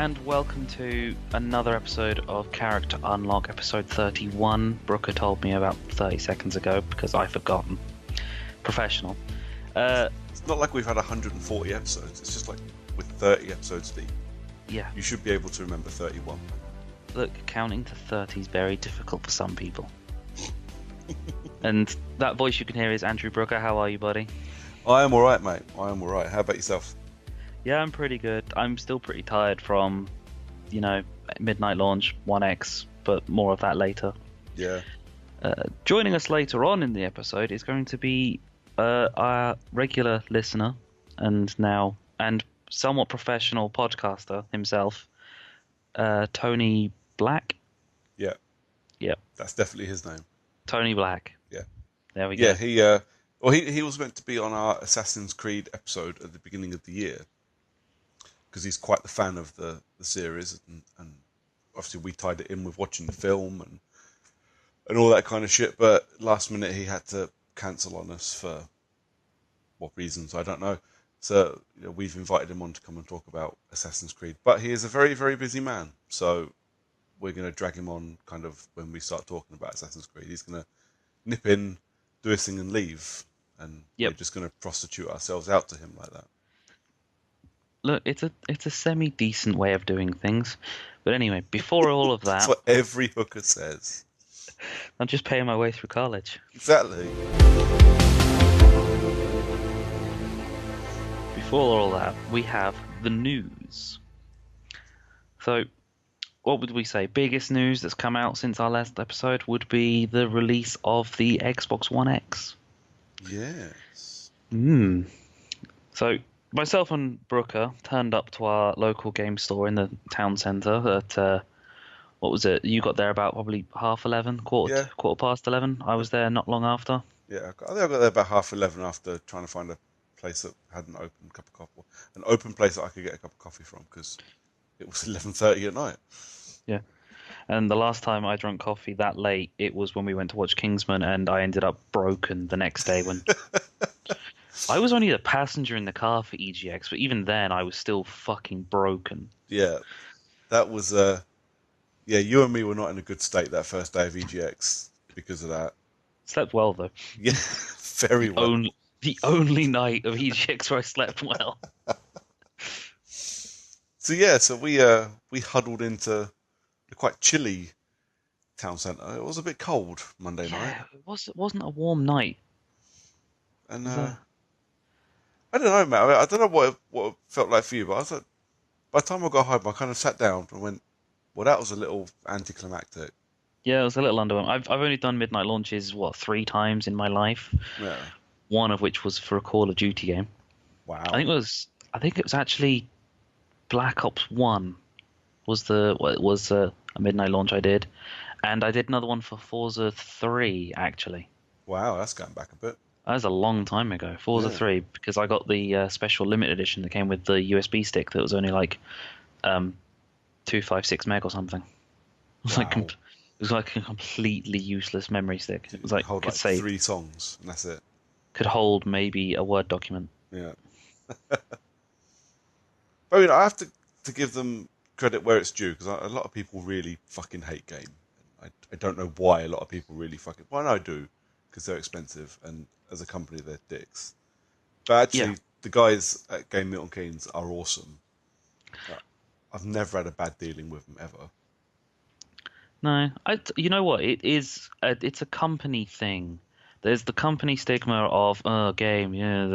and welcome to another episode of Character Unlock, episode 31. Brooker told me about 30 seconds ago because I've forgotten. Professional. It's not like we've had 140 episodes, it's just like with 30 episodes deep. Yeah. You should be able to remember 31. Look, counting to 30 is very difficult for some people. And that voice you can hear is Andrew Brooker. How are you, buddy? I am alright, mate. I am alright. How about yourself? Yeah, I'm pretty good. I'm still pretty tired from, midnight launch 1X, but more of that later. Yeah. Joining us later on in the episode is going to be our regular listener and somewhat professional podcaster himself, Tony Black. Yeah. Yeah. That's definitely his name. Tony Black. Yeah. There we go. Yeah, he was meant to be on our Assassin's Creed episode at the beginning of the year because he's quite the fan of the series, and obviously we tied it in with watching the film and all that kind of shit, but last minute he had to cancel on us for what reasons, I don't know. So we've invited him on to come and talk about Assassin's Creed, but he is a very, very busy man, so we're going to drag him on kind of when we start talking about Assassin's Creed. He's going to nip in, do his thing and leave, and we're just going to prostitute ourselves out to him like that. Look, it's a semi-decent way of doing things. But anyway, before all of that... That's what every hooker says. I'm just paying my way through college. Exactly. Before all that, we have the news. So, what would we say? Biggest news that's come out since our last episode would be the release of the Xbox One X. Yes. So, myself and Brooker turned up to our local game store in the town centre at, what was it? You got there about probably 11:30, quarter past 11. I was there not long after. Yeah, I think I got there about 11:30 after trying to find a place that had an open place that I could get a cup of coffee from, because it was 11:30 at night. Yeah. And the last time I drank coffee that late, it was when we went to watch Kingsman, and I ended up broken the next day when... I was only a passenger in the car for EGX, but even then I was still fucking broken. Yeah. That was... you and me were not in a good state that first day of EGX because of that. Slept well, though. Yeah, very well. The only night of EGX where I slept well. So we huddled into a quite chilly town centre. It was a bit cold Monday night. It wasn't a warm night. And I don't know, man. I don't know what it felt like for you, but I thought by the time I got home, I kind of sat down and went, well, that was a little anticlimactic. Yeah, it was a little underwhelming. I've only done midnight launches, 3 times in my life? Yeah. One of which was for a Call of Duty game. Wow. I think it was actually Black Ops 1 was a midnight launch I did, and I did another one for Forza 3 actually. Wow, that's going back a bit. That was a long time ago. Forza 3, because I got the special limited edition that came with the USB stick that was only like 256 meg or something. It was like a completely useless memory stick. It was like hold could like say 3 songs and that's it. Could hold maybe a Word document. Yeah. But I have to give them credit where it's due, because a lot of people really fucking hate game. I don't know why a lot of people really fucking... Well, I do, because they're expensive, and as a company they're dicks. But actually, the guys at Game Milton Keynes are awesome. I've never had a bad dealing with them ever. No, you know what? It's a company thing. There's the company stigma of game. Yeah,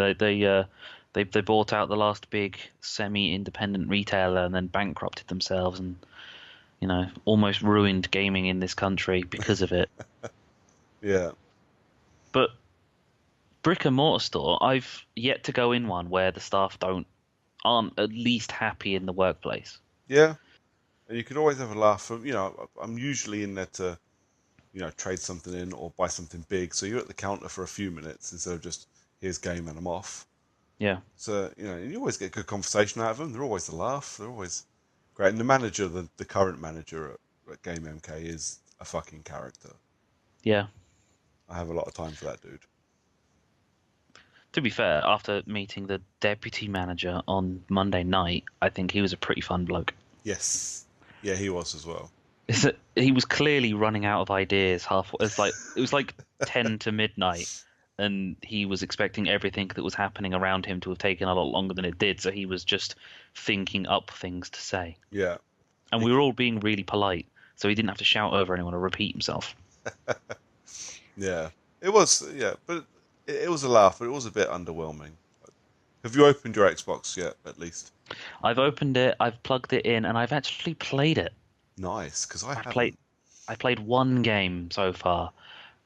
they bought out the last big semi-independent retailer and then bankrupted themselves, and almost ruined gaming in this country because of it. Yeah. But brick and mortar store, I've yet to go in one where the staff aren't at least happy in the workplace. Yeah. And you can always have a laugh. I'm usually in there to, trade something in or buy something big. So you're at the counter for a few minutes instead of just, here's game and I'm off. Yeah. So, you always get good conversation out of them. They're always a laugh. They're always great. And the manager, the current manager at Game MK is a fucking character. Yeah. I have a lot of time for that dude. To be fair, after meeting the deputy manager on Monday night, I think he was a pretty fun bloke. Yes. Yeah, he was as well. Is that he was clearly running out of ideas halfway. It was like 10 to midnight, and he was expecting everything that was happening around him to have taken a lot longer than it did. So he was just thinking up things to say, Yeah. and He, we were all being really polite, so he didn't have to shout over anyone or repeat himself. yeah. It was, yeah, but it was a laugh, but it was a bit underwhelming. Have you opened your Xbox yet, at least? I've opened it, I've plugged it in, and I've actually played it. Nice, because I I've played haven't. I played one game so far,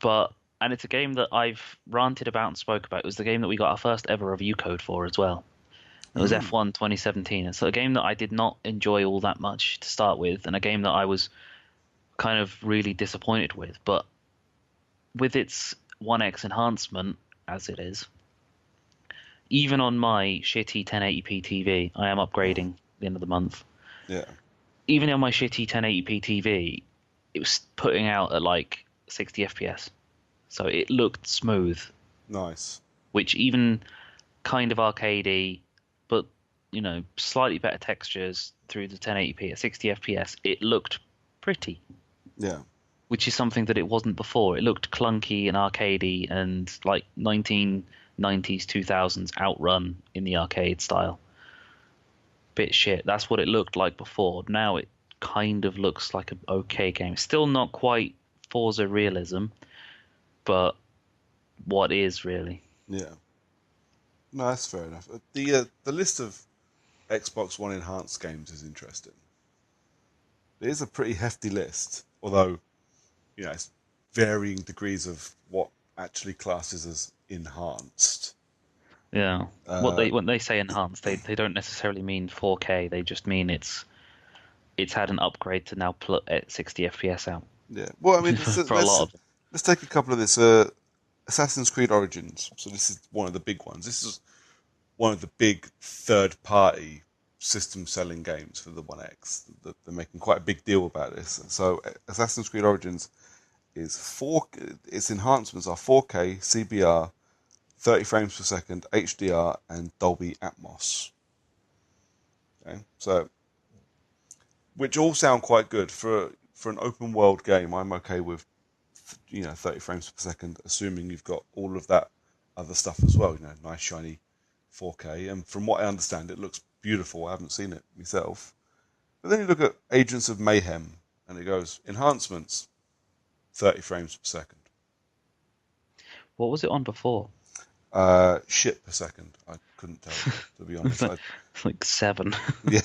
but and it's a game that I've ranted about and spoke about. It was the game that we got our first ever review code for as well. It was Mm, F1 2017. It's a game that I did not enjoy all that much to start with, and a game that I was kind of really disappointed with. But with its 1x enhancement, as it is, even on my shitty 1080p TV, I am upgrading at the end of the month. yeah, Even on my shitty 1080p TV, it was putting out at like 60 FPS. So it looked smooth, nice. which even kind of arcadey, but slightly better textures through the 1080p at 60 FPS, it looked pretty, Yeah, which is something that it wasn't before. It looked clunky and arcadey and like 1990s, 2000s Outrun in the arcade style. Bit shit. That's what it looked like before. Now it kind of looks like an okay game. Still not quite Forza realism, but what is really. yeah. No, that's fair enough. The list of Xbox One enhanced games is interesting. It is a pretty hefty list, although it's varying degrees of what actually classes as enhanced. Yeah. Uh, When they say enhanced, they don't necessarily mean 4K. They just mean it's had an upgrade to now put at 60 FPS out yeah. Well, I mean, for a lot of them. let's take a couple of this. Assassin's Creed Origins. So this is one of the big ones. This is one of the big third-party system-selling games for the One X. They're making quite a big deal about this. So Assassin's Creed Origins is its enhancements are 4K, CBR, 30 frames per second, HDR, and Dolby Atmos. Okay, so which all sound quite good for an open world game. I'm okay with 30 frames per second, assuming you've got all of that other stuff as well. Nice shiny 4K, and from what I understand, it looks beautiful. I haven't seen it myself, but then you look at Agents of Mayhem, and it goes enhancements, 30 frames per second. What was it on before? Shit per second. I couldn't tell you, to be It's honest. like, it's like 7. Yeah,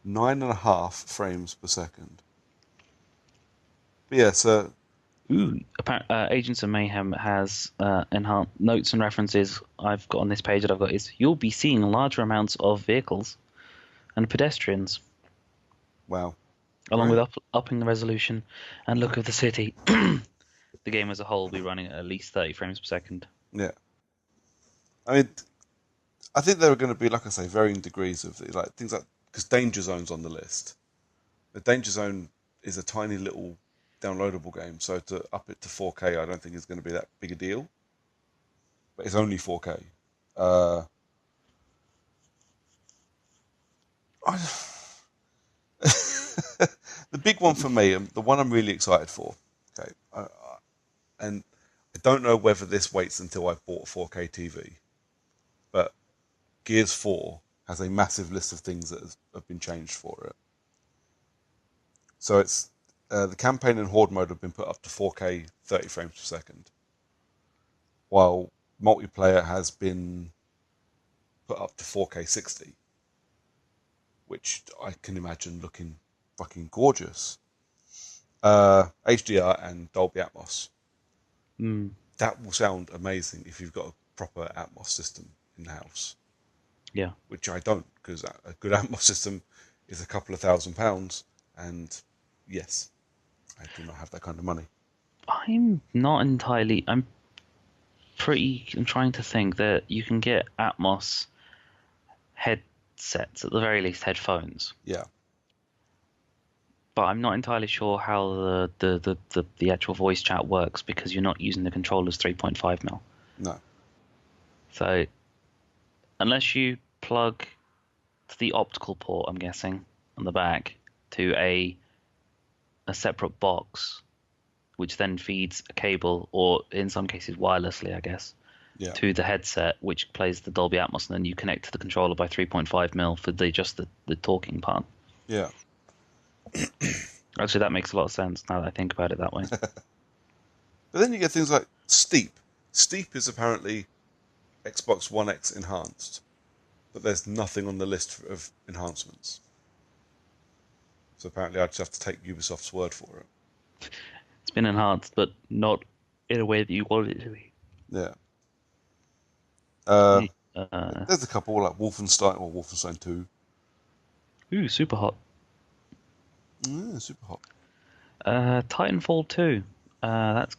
9.5 frames per second. But yeah, so Ooh, Agents of Mayhem has enhanced notes and references I've got on this page that I've got is you'll be seeing larger amounts of vehicles and pedestrians, wow, along with great. upping the resolution and look of the city. The game as a whole will be running at least 30 frames per second. Yeah, I mean, I think there are going to be, like I say, varying degrees of like things like because Danger Zone's on the list. The Danger Zone is a tiny little downloadable game, so to up it to 4K, I don't think is going to be that big a deal. But it's only 4K. Uh, I, the big one for me, the one I'm really excited for. Okay, and I don't know whether this waits until I've bought a 4K TV, but Gears 4 has a massive list of things that have been changed for it. So it's the campaign and horde mode have been put up to 4K 30 frames per second, while multiplayer has been put up to 4K 60, which I can imagine looking fucking gorgeous. HDR and Dolby Atmos. Mm, That will sound amazing if you've got a proper Atmos system in the house, yeah. which I don't, because a good Atmos system is a couple of £1,000, and yes, I do not have that kind of money. I'm not entirely. I'm trying to think that you can get Atmos headsets, at the very least headphones, Yeah, but I'm not entirely sure how the actual voice chat works because you're not using the controller's 3.5 mil. no, So unless you plug to the optical port, I'm guessing, on the back to a separate box, which then feeds a cable, or in some cases wirelessly, I guess, Yeah. to the headset, which plays the Dolby Atmos, and then you connect to the controller by 3.5 mil for the talking part. Yeah. Actually, that makes a lot of sense now that I think about it that way. But then you get things like Steep. Steep is apparently Xbox One X enhanced, but there's nothing on the list of enhancements. So apparently I just have to take Ubisoft's word for it. It's been enhanced, but not in a way that you want it to be. Yeah. Uh, Uh, there's a couple like Wolfenstein or Wolfenstein 2. super hot. Yeah, super hot. Titanfall 2. That's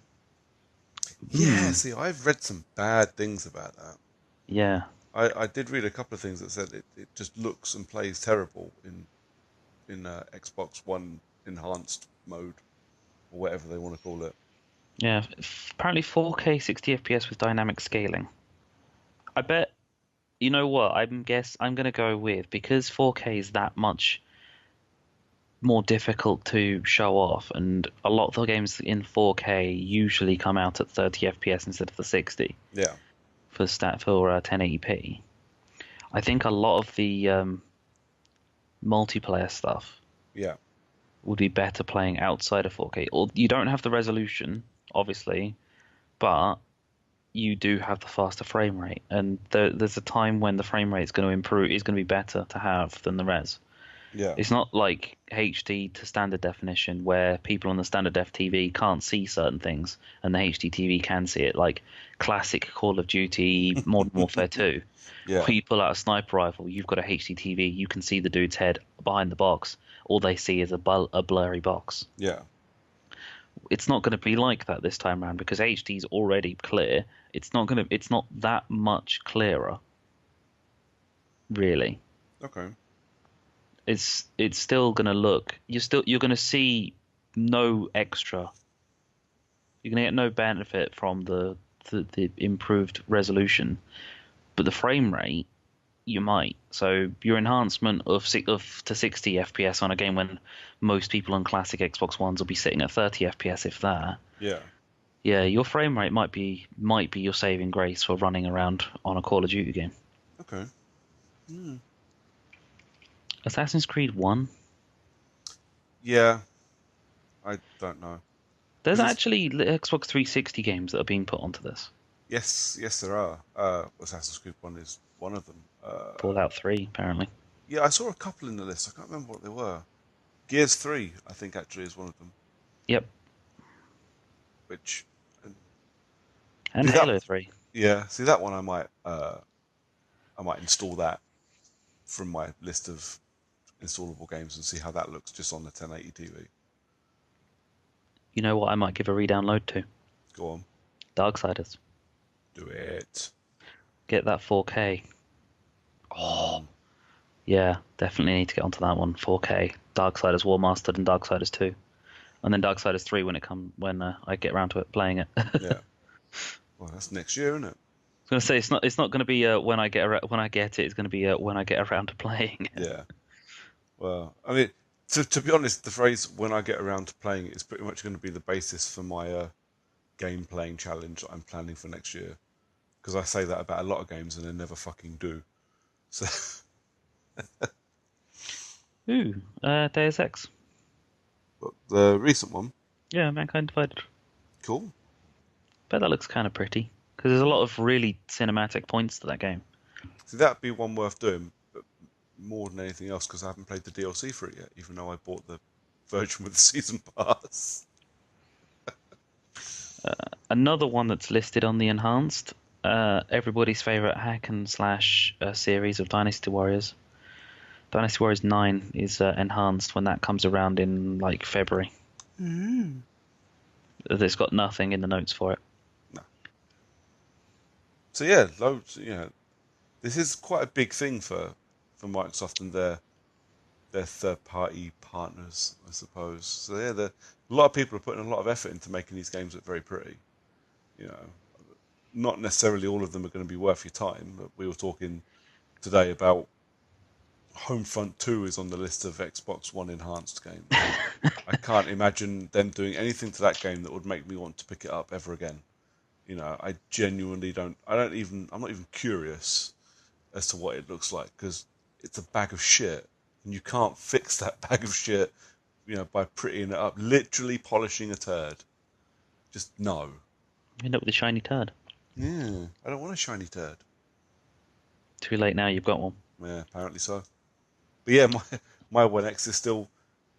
Yeah, see, I've read some bad things about that. yeah. I did read a couple of things that said it just looks and plays terrible in Xbox One enhanced mode or whatever they want to call it. Yeah, apparently 4K 60 FPS with dynamic scaling. I bet, you know what, I'm gonna go with, because 4K is that much more difficult to show off, and a lot of the games in 4K usually come out at 30 FPS instead of the 60 Yeah, for 1080p. I think a lot of the multiplayer stuff yeah, would be better playing outside of 4K. Or you don't have the resolution, obviously, but you do have the faster frame rate, and there's a time when the frame rate is going to improve, is going to be better to have than the res. yeah, It's not like HD to standard definition where people on the standard def TV can't see certain things and the HD TV can see it, like classic Call of Duty Modern Warfare 2. yeah, Where you pull out a sniper rifle, you've got a HD TV, you can see the dude's head behind the box. All they see is a blurry box. yeah. It's not going to be like that this time around because HD is already clear. It's not that much clearer, really. Okay. It's still going to look. You're going to see no extra. You're going to get no benefit from the improved resolution, but the frame rate you might. So your enhancement to 60 FPS on a game when most people on classic Xbox Ones will be sitting at 30 FPS if that. Yeah. Yeah, your frame rate might be your saving grace for running around on a Call of Duty game. Okay. Assassin's Creed 1. Yeah. I don't know. There's 'Cause actually Xbox 360 games that are being put onto this. yes, there are. Assassin's Creed 1 is one of them. Fallout 3, apparently. Yeah, I saw a couple in the list. I can't remember what they were. Gears 3, I think, actually is one of them. Yep. Which, And see that, Halo 3. yeah, see that one. I might install that from my list of installable games and see how that looks just on the 1080 TV. You know what I might give a re-download to? Go on, Darksiders. do it. Get that 4K. Oh, Yeah, definitely need to get onto that one. 4K. Darksiders War Mastered and Darksiders 2. And then Darksiders 3 when I get around to it, playing it. I yeah. Well, that's next year, isn't it? was gonna say it's not gonna be when I get it. It's gonna be when I get around to playing it. Yeah. Well, I mean, to be honest, the phrase "when I get around to playing it" is pretty much going to be the basis for my game playing challenge that I'm planning for next year. Because I say that about a lot of games and they never fucking do. So, Ooh, Deus Ex. but the recent one, Yeah, Mankind Divided. cool. Bet that looks kind of pretty because there's a lot of really cinematic points to that game. See, that'd be one worth doing, but more than anything else, because I haven't played the DLC for it yet, even though I bought the version with the season pass. Another one that's listed on the enhanced, everybody's favorite hack and slash series of Dynasty Warriors. Dynasty Warriors 9 is enhanced when that comes around in like February. It's got nothing in the notes for it. No. So yeah, loads. Yeah, this is quite a big thing for Microsoft and their third party partners, I suppose. So yeah, a lot of people are putting a lot of effort into making these games look very pretty. You know, not necessarily all of them are going to be worth your time, but we were talking today about Homefront 2 is on the list of Xbox One enhanced games. I can't imagine them doing anything to that game that would make me want to pick it up ever again. I genuinely don't. I'm not even curious as to what it looks like, because it's a bag of shit, and you can't fix that bag of shit, by prettying it up, literally polishing a turd. Just no. You end up with a shiny turd. Yeah, I don't want a shiny turd. Too late now. You've got one. Yeah, apparently so. But yeah, my One X is still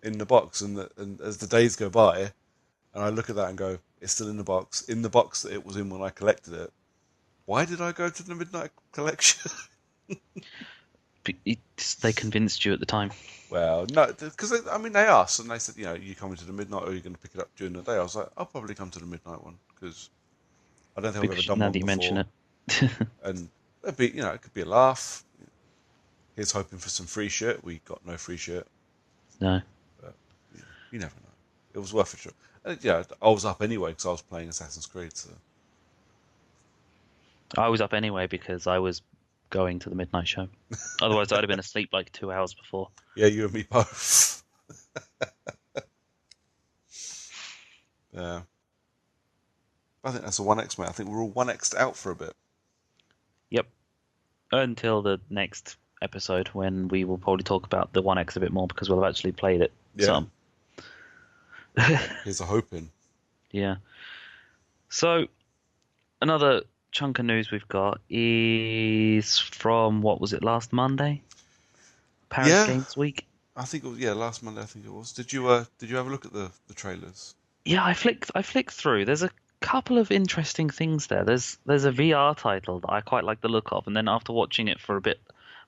in the box, and as the days go by, and I look at that and go, it's still in the box that it was in when I collected it. Why did I go to the Midnight Collection? They convinced you at the time. Well, no, because they asked, and they said, you coming to the Midnight, or are you going to pick it up during the day? I was like, I'll probably come to the Midnight one, because I don't think I've ever done now one that you before. mention it. And it'd be, it could be a laugh. Here's hoping for some free shit. We got no free shit. No. But you never know. It was worth a shot. And, I was up anyway because I was playing Assassin's Creed. So. I was up anyway because I was going to the midnight show. Otherwise, I'd have been asleep like 2 hours before. Yeah, you and me both. Yeah. I think that's a 1X, mate. I think we're all 1X'd out for a bit. Yep. Until the next episode, when we will probably talk about the 1X a bit more, because we'll have actually played it some. Here's a hoping. Yeah. So, another chunk of news we've got is from, what was it, last Monday? Paris Games Week? I think it was, last Monday I think it was. Did you have a look at the trailers? Yeah, I flicked through. There's a couple of interesting things there. There's a VR title that I quite like the look of, and then after watching it for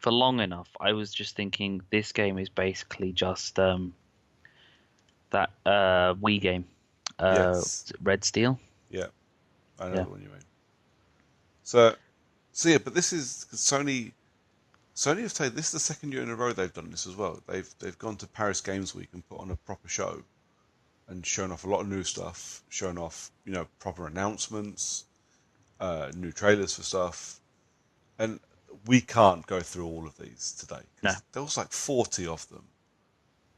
long enough, I was just thinking this game is basically just that Wii game, Yes. Red Steel. Yeah, I know the one you mean. So yeah, but this is Sony. Sony have taken this is the second year in a row they've done this as well. They've gone to Paris Games Week and put on a proper show, and shown off a lot of new stuff. Shown off proper announcements, new trailers for stuff, and we can't go through all of these today. No. There was like 40 of them.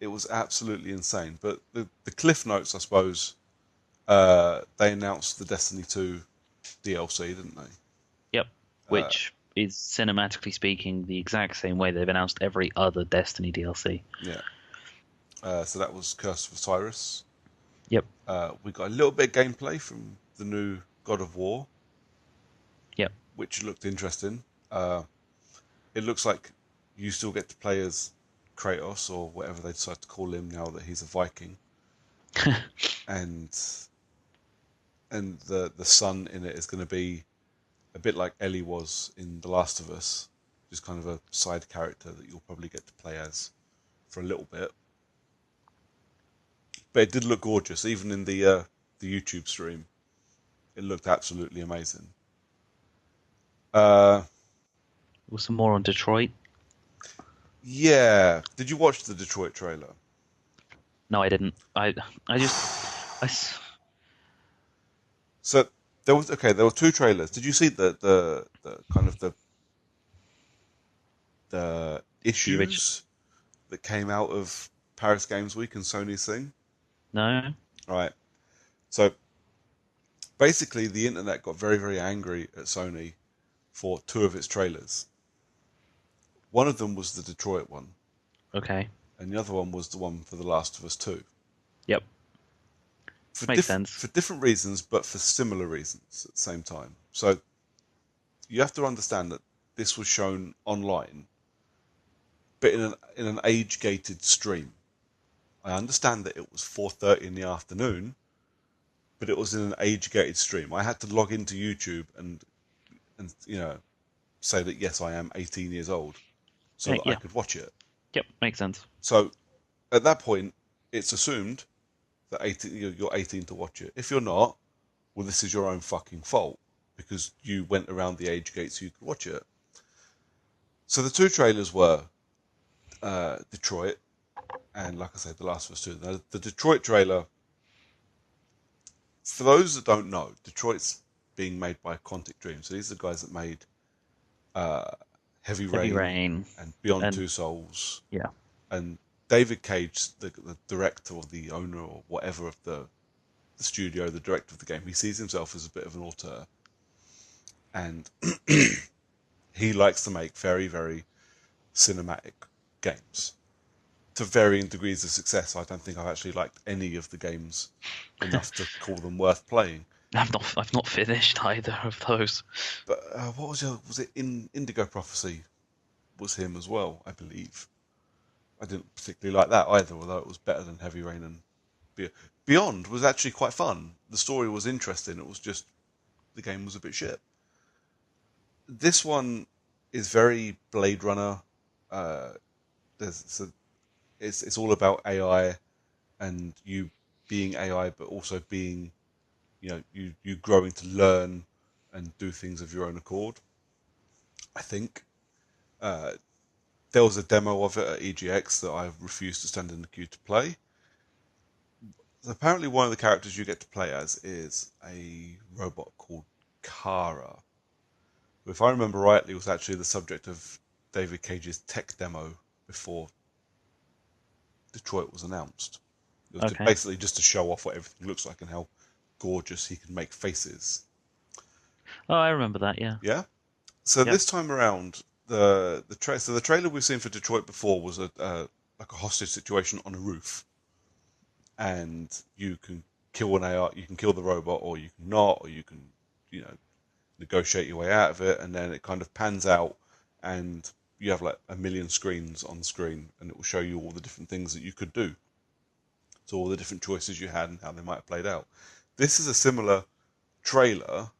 It was absolutely insane. But the cliff notes, I suppose, they announced the Destiny 2 DLC, didn't they? Yep. Which is, cinematically speaking, the exact same way they've announced every other Destiny DLC. Yeah. So that was Curse of Osiris. Yep. We got a little bit of gameplay from the new God of War. Yep. Which looked interesting. It looks like you still get to play as Kratos, or whatever they decide to call him now that he's a Viking. and the son in it is going to be a bit like Ellie was in The Last of Us, just kind of a side character that you'll probably get to play as for a little bit. But it did look gorgeous, even in the YouTube stream. It looked absolutely amazing. Was some more on Detroit? Yeah. Did you watch the Detroit trailer? No, I didn't. So there were two trailers. Did you see the kind of the issues that came out of Paris Games Week and Sony's thing? No. Right. So basically, the internet got very, very angry at Sony for two of its trailers. One of them was the Detroit one. Okay. And the other one was the one for The Last of Us 2. Yep. Makes sense. For different reasons, but for similar reasons at the same time. So you have to understand that this was shown online, but in an age-gated stream. I understand that it was 4:30 in the afternoon, but it was in an age-gated stream. I had to log into YouTube and say that yes, I am 18 years old, so that I could watch it. Yep, makes sense. So at that point, it's assumed that you're 18 to watch it. If you're not, well, this is your own fucking fault, because you went around the age gate so you could watch it. So the two trailers were Detroit and, like I said, The Last of Us 2. Now, the Detroit trailer, for those that don't know, Detroit's being made by Quantic Dream. So these are the guys that made Heavy Heavy Rain, Rain, and Beyond and Two Souls. yeah. And David Cage, the director or the owner or whatever of the studio, the director of the game, he sees himself as a bit of an auteur. And he likes to make very, very cinematic games to varying degrees of success. I don't think I've actually liked any of the games enough to call them worth playing. I've not finished either of those. But what was it in Indigo Prophecy? Was him as well, I believe. I didn't particularly like that either, although it was better than Heavy Rain and Beyond was actually quite fun. The story was interesting. It was just the game was a bit shit. This one is very Blade Runner. It's all about AI and you being AI, but also being, you growing to learn and do things of your own accord. I think there was a demo of it at EGX that I refused to stand in the queue to play. So apparently, one of the characters you get to play as is a robot called Kara, who, if I remember rightly, was actually the subject of David Cage's tech demo before Detroit was announced. It was Okay. basically just to show off what everything looks like and how gorgeous he can make faces. Oh, I remember that. Yeah. Yeah. So Yep. this time around, the trailer we've seen for Detroit before was like a hostage situation on a roof, and you can kill an AR, you can kill the robot, or you can not, or you can, negotiate your way out of it, and then it kind of pans out, and you have like a million screens on the screen, and it will show you all the different things that you could do. So all the different choices you had and how they might have played out. This is a similar trailer,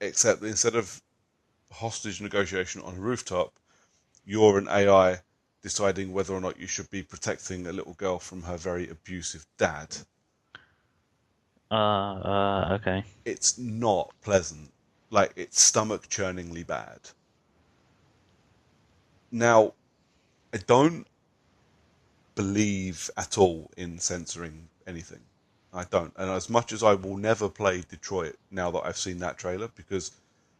except that instead of hostage negotiation on a rooftop, you're an AI deciding whether or not you should be protecting a little girl from her very abusive dad. Okay. It's not pleasant. Like, it's stomach-churningly bad. Now, I don't believe at all in censoring anything. I don't. And as much as I will never play Detroit now that I've seen that trailer, because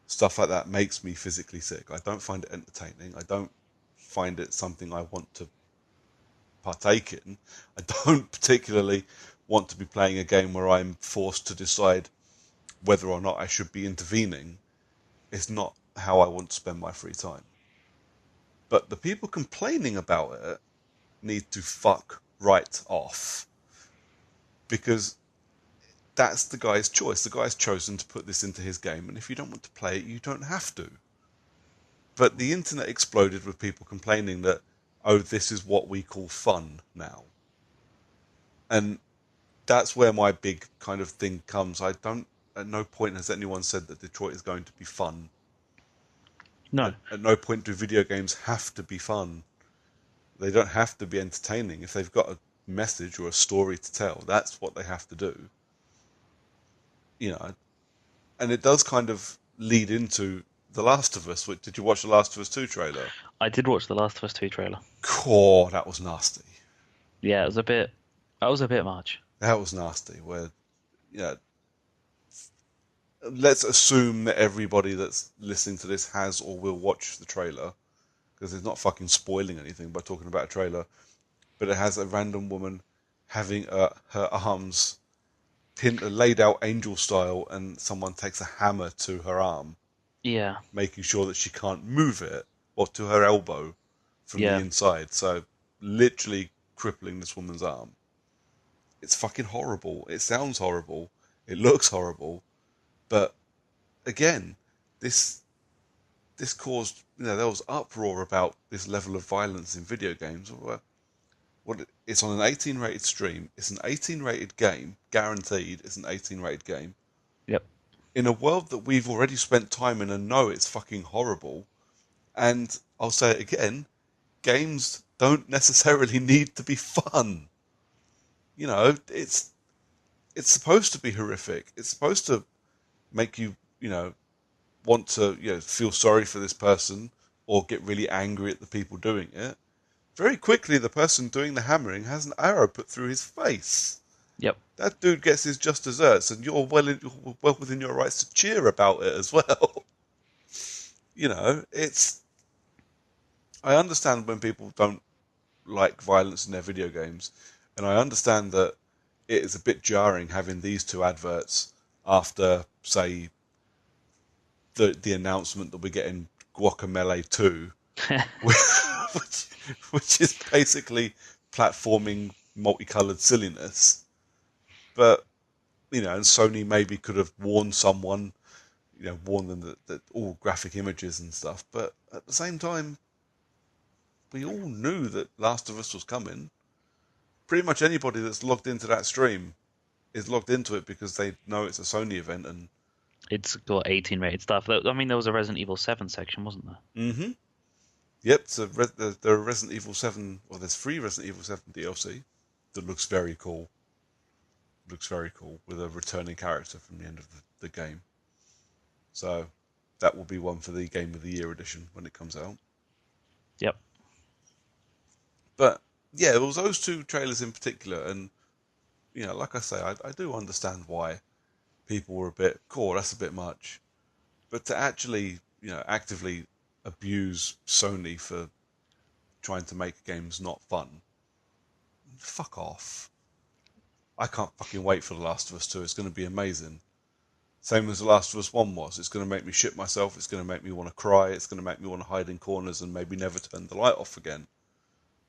stuff like that makes me physically sick. I don't find it entertaining. I don't find it something I want to partake in. I don't particularly want to be playing a game where I'm forced to decide whether or not I should be intervening. It's not how I want to spend my free time. But the people complaining about it need to fuck right off. Because that's the guy's choice. The guy's chosen to put this into his game, and if you don't want to play it, you don't have to. But the internet exploded with people complaining that, oh, this is what we call fun now. And that's where my big kind of thing comes. At no point has anyone said that Detroit is going to be fun. No. At no point do video games have to be fun. They don't have to be entertaining. If they've got a message or a story to tell, that's what they have to do. And it does kind of lead into The Last of Us. Did you watch The Last of Us 2 trailer? I did watch the Last of Us 2 trailer. God, that was nasty. Yeah, it was a bit. That was a bit much. That was nasty. Where, let's assume that everybody that's listening to this has or will watch the trailer, because it's not fucking spoiling anything by talking about a trailer. But it has a random woman having her arms laid out angel style, and someone takes a hammer to her arm, Yeah. making sure that she can't move it, or to her elbow from the Yeah. inside. So literally crippling this woman's arm. It's fucking horrible. It sounds horrible. It looks horrible. But again, this caused, there was uproar about this level of violence in video games. It's on an 18 rated stream. It's an 18 rated game, guaranteed. It's an 18 rated game. Yep. In a world that we've already spent time in and know it's fucking horrible. And I'll say it again, games don't necessarily need to be fun. It's supposed to be horrific. It's supposed to make you, want to, feel sorry for this person or get really angry at the people doing it. Very quickly, the person doing the hammering has an arrow put through his face. Yep. That dude gets his just desserts, and you're well within your rights to cheer about it as well. It's I understand when people don't like violence in their video games, and I understand that it is a bit jarring having these two adverts after, say, the announcement that we're getting Guacamelee 2, which, which is basically platforming multicolored silliness. But, and Sony maybe could have warned someone, warned them that all graphic images and stuff. But at the same time, we all knew that Last of Us was coming. Pretty much anybody that's logged into that stream is logged into it because they know it's a Sony event. And It's got 18 rated stuff. I mean, there was a Resident Evil 7 section, wasn't there? mm-hmm. Yep, so there are Resident Evil 7, well, there's 3 Resident Evil 7 DLC that looks very cool. Looks very cool, with a returning character from the end of the game. So that will be one for the Game of the Year edition when it comes out. Yep. But yeah, it was those two trailers in particular, and like I say, I do understand why people were a bit, cool, that's a bit much. But to actually, actively abuse Sony for trying to make games not fun, fuck off. I can't fucking wait for The Last of Us 2. It's going to be amazing. Same as The Last of Us 1 was. It's going to make me shit myself. It's going to make me want to cry. It's going to make me want to hide in corners and maybe never turn the light off again.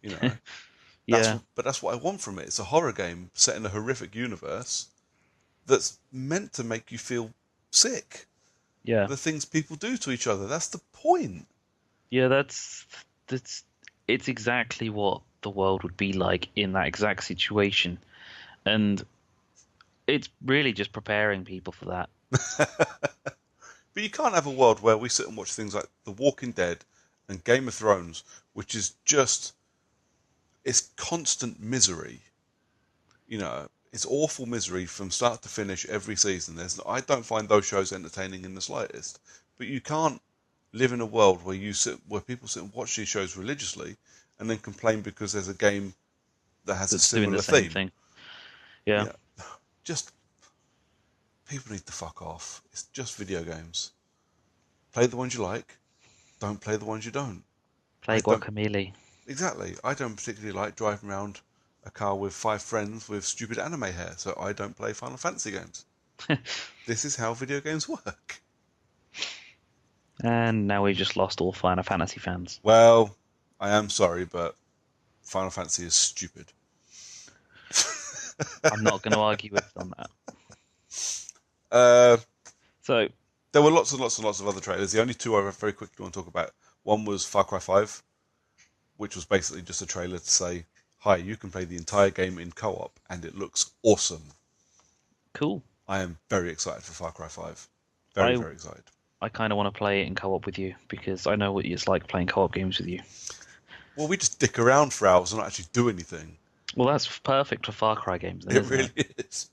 Yeah. But that's what I want from it. It's a horror game set in a horrific universe that's meant to make you feel sick. Yeah. The things people do to each other. That's the point. Yeah, it's exactly what the world would be like in that exact situation. And it's really just preparing people for that. But you can't have a world where we sit and watch things like The Walking Dead and Game of Thrones, which is just, it's constant misery. It's awful misery from start to finish every season. I don't find those shows entertaining in the slightest. But you can't live in a world where people sit and watch these shows religiously and then complain because there's a game that has a Doing similar the same theme. thing. Yeah. Just, people need to fuck off. It's just video games. Play the ones you like. Don't play the ones you don't. Play Guacamelee. Exactly. I don't particularly like driving around a car with 5 friends with stupid anime hair, so I don't play Final Fantasy games. This is how video games work. And now we've just lost all Final Fantasy fans. Well, I am sorry, but Final Fantasy is stupid. I'm not going to argue with you on that. So there were lots and lots and lots of other trailers. The only two I very quickly want to talk about. One was Far Cry 5, which was basically just a trailer to say, hi, you can play the entire game in co-op, and it looks awesome. Cool. I am very excited for Far Cry 5. Very excited. I kind of want to play it in co-op with you, because I know what it's like playing co-op games with you. Well, we just dick around for hours and not actually do anything. Well, that's perfect for Far Cry games, then, It really is.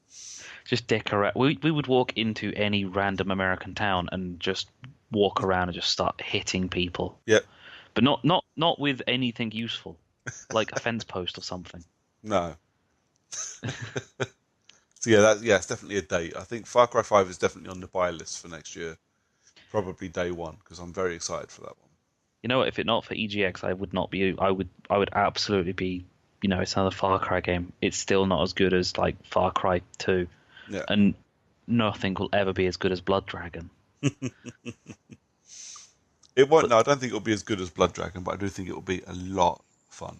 Just dick around. We would walk into any random American town and just walk around and just start hitting people. Yep. But not with anything useful, like a fence post or something. No. So it's definitely a date. I think Far Cry 5 is definitely on the buy list for next year. Probably day one, because I'm very excited for that one. You know what? If it not for EGX, I would not be. I would absolutely be. It's another Far Cry game. It's still not as good as like Far Cry 2. Yeah. And nothing will ever be as good as Blood Dragon. It won't. No, I don't think it'll be as good as Blood Dragon, but I do think it will be a lot of fun.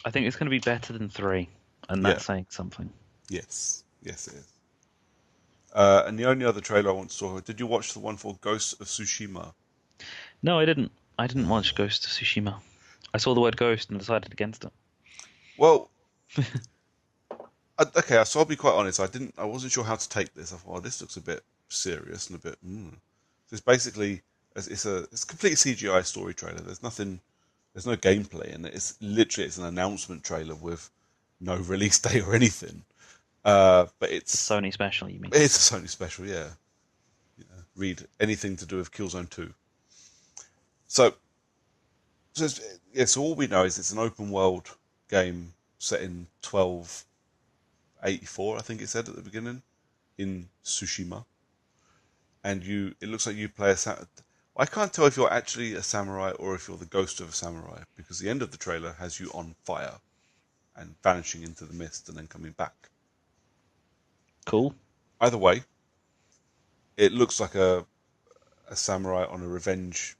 I think it's going to be better than 3, and that's saying something. Yes, it is. And the only other trailer I want to talk about, did you watch the one for Ghost of Tsushima? No, I didn't. I didn't watch Ghost of Tsushima. I saw the word ghost and decided against it. Well, okay, so I'll be quite honest. I wasn't sure how to take this. I thought, oh, this looks a bit serious and a bit. So it's basically it's a complete CGI story trailer. There's no gameplay in it. It's an announcement trailer with no release date or anything. But it's a Sony special, you mean? It's a Sony special, yeah. Read anything to do with Killzone 2. So all we know is it's an open world game set in 1284, I think it said at the beginning, in Tsushima. And it looks like you play I can't tell if you're actually a samurai or if you're the ghost of a samurai, because the end of the trailer has you on fire and vanishing into the mist and then coming back. Cool. Either way, it looks like a samurai on a revenge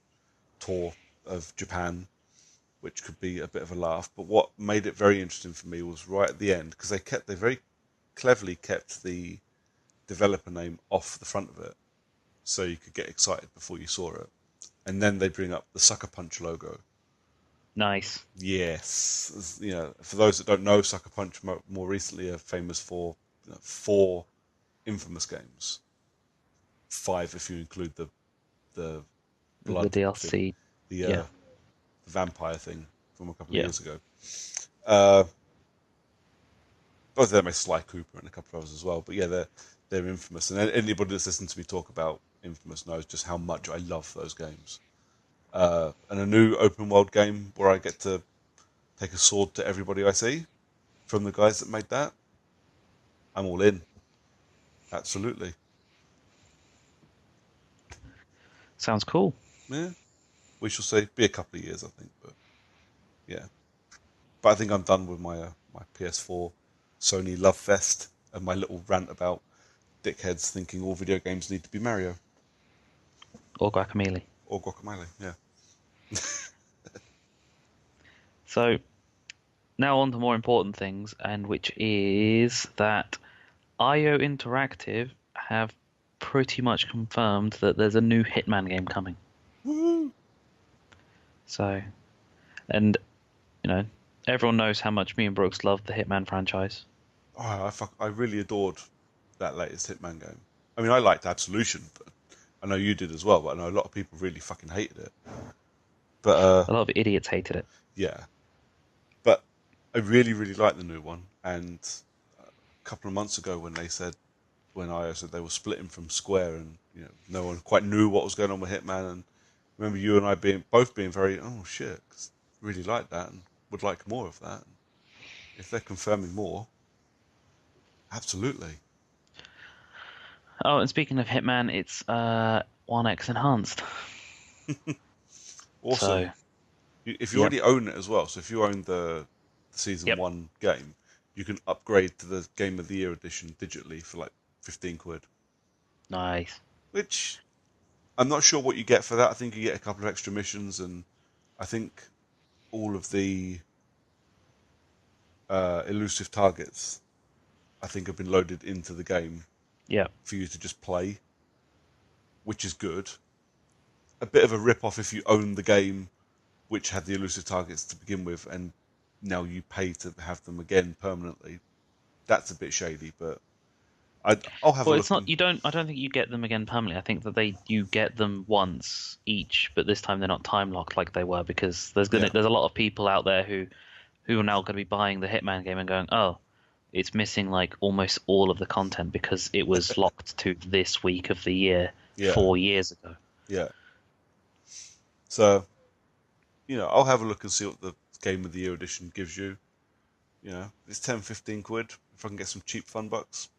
tour of Japan, which could be a bit of a laugh. But what made it very interesting for me was right at the end, because they very cleverly kept the developer name off the front of it, so you could get excited before you saw it. And then they bring up the Sucker Punch logo. Nice. Yes, for those that don't know, Sucker Punch more recently are famous for 4 infamous games, 5 if you include the The blood thing, DLC. the Yeah. vampire thing from a couple of Yeah. years ago. Uh, Both of them are Sly Cooper and a couple of others as well. But yeah, they're infamous, and anybody that's listened to me talk about Infamous knows just how much I love those games. And a new open world game where I get to take a sword to everybody I see from the guys that made that. I'm all in. Absolutely. Sounds cool. Yeah. We shall see. Be a couple of years, I think, but yeah. But I think I'm done with my PS4 Sony love fest and my little rant about dickheads thinking all video games need to be Mario Or Guacamole. or Guacamole. Yeah. So now on to more important things, and which is that IO Interactive have pretty much confirmed that there's a new Hitman game coming. Woo! So, and everyone knows how much me and Brooks love the Hitman franchise. Oh, I really adored that latest Hitman game. I mean, I liked Absolution, but I know you did as well. But I know a lot of people really fucking hated it. But A lot of idiots hated it. yeah, but I really, really liked the new one. And a couple of months ago, when IO said they were splitting from Square, and no one quite knew what was going on with Hitman, and remember you and I both being very, oh shit, 'cause really liked that and would like more of that. If they're confirming more, absolutely. Oh, and speaking of Hitman, it's 1x enhanced. Awesome. So, If you yep, already own it as well, so if you own the season yep, 1 game, you can upgrade to the Game of the Year edition digitally for like 15 quid. nice. Which I'm not sure what you get for that. I think you get a couple of extra missions, and I think all of the elusive targets I think have been loaded into the game Yeah. for you to just play, which is good. A bit of a rip-off if you own the game which had the elusive targets to begin with, and now you pay to have them again permanently. That's a bit shady, but I'll have a Well, it's look. not. You don't. I don't think you get them again permanently. I think that you get them once each, but this time they're not time locked like they were, because Yeah, there's a lot of people out there who are now going to be buying the Hitman game and going, oh, it's missing like almost all of the content because it was locked to this week of the year yeah, 4 years ago. yeah. So I'll have a look and see what the Game of the Year edition gives you. It's 10, 15 quid. If I can get some cheap fun bucks,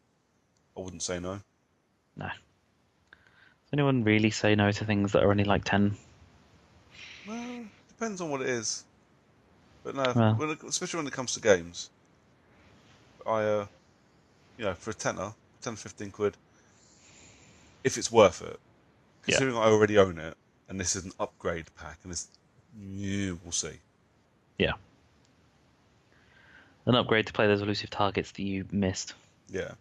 I wouldn't say no. No. Does anyone really say no to things that are only like 10? Well, depends on what it is. But no, Well, especially when it comes to games, for a tenner, 10, 15 quid, if it's worth it, yeah, considering I already own it, and this is an upgrade pack, and we'll see. yeah. An upgrade to play those elusive targets that you missed. Yeah,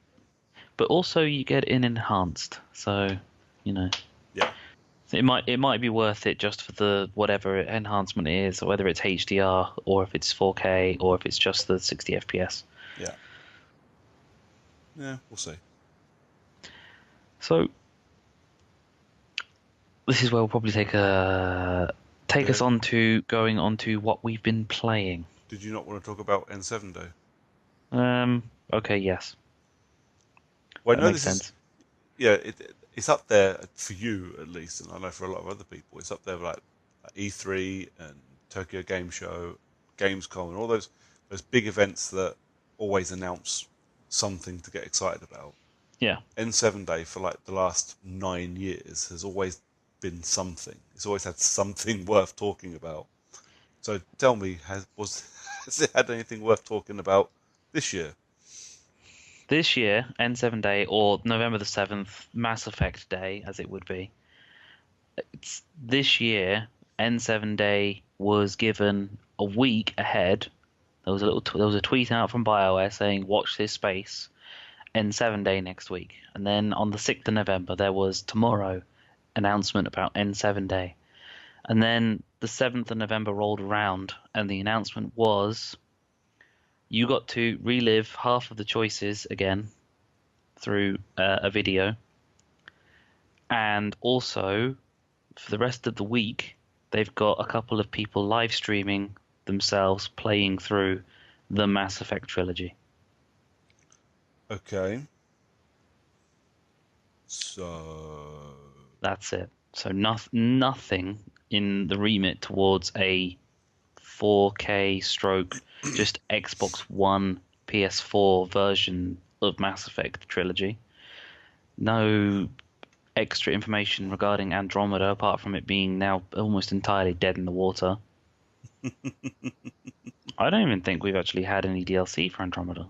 But also you get in enhanced, so you know yeah, it might be worth it just for the whatever enhancement it is, or whether it's HDR or if it's 4K or if it's just the 60 FPS. yeah, yeah. We'll see. So this is where we'll probably take us Yeah. on to going on to what we've been playing. Did you not want to talk about N7 Day? Okay, yes, Well, I that know makes this is sense. yeah. It's up there for you at least, and I know for a lot of other people, it's up there with like E3 and Tokyo Game Show, Gamescom, and all those big events that always announce something to get excited about. Yeah, N7 Day for like the last 9 years has always been something. It's always had something worth talking about. So tell me, has it had anything worth talking about this year? This year, N7 Day, or November the 7th, Mass Effect Day, as it would be. This year, N7 Day was given a week ahead. There was a tweet out from BioWare saying, "Watch this space, N7 Day next week." And then on the 6th of November, there was tomorrow announcement about N7 Day. And then the 7th of November rolled around, and the announcement was you got to relive half of the choices again through a video. And also, for the rest of the week, they've got a couple of people live streaming themselves playing through the Mass Effect trilogy. Okay. So That's it. So nothing in the remit towards a 4K stroke, just Xbox One, PS4 version of Mass Effect trilogy. No extra information regarding Andromeda apart from it being now almost entirely dead in the water. I don't even think we've actually had any DLC for Andromeda.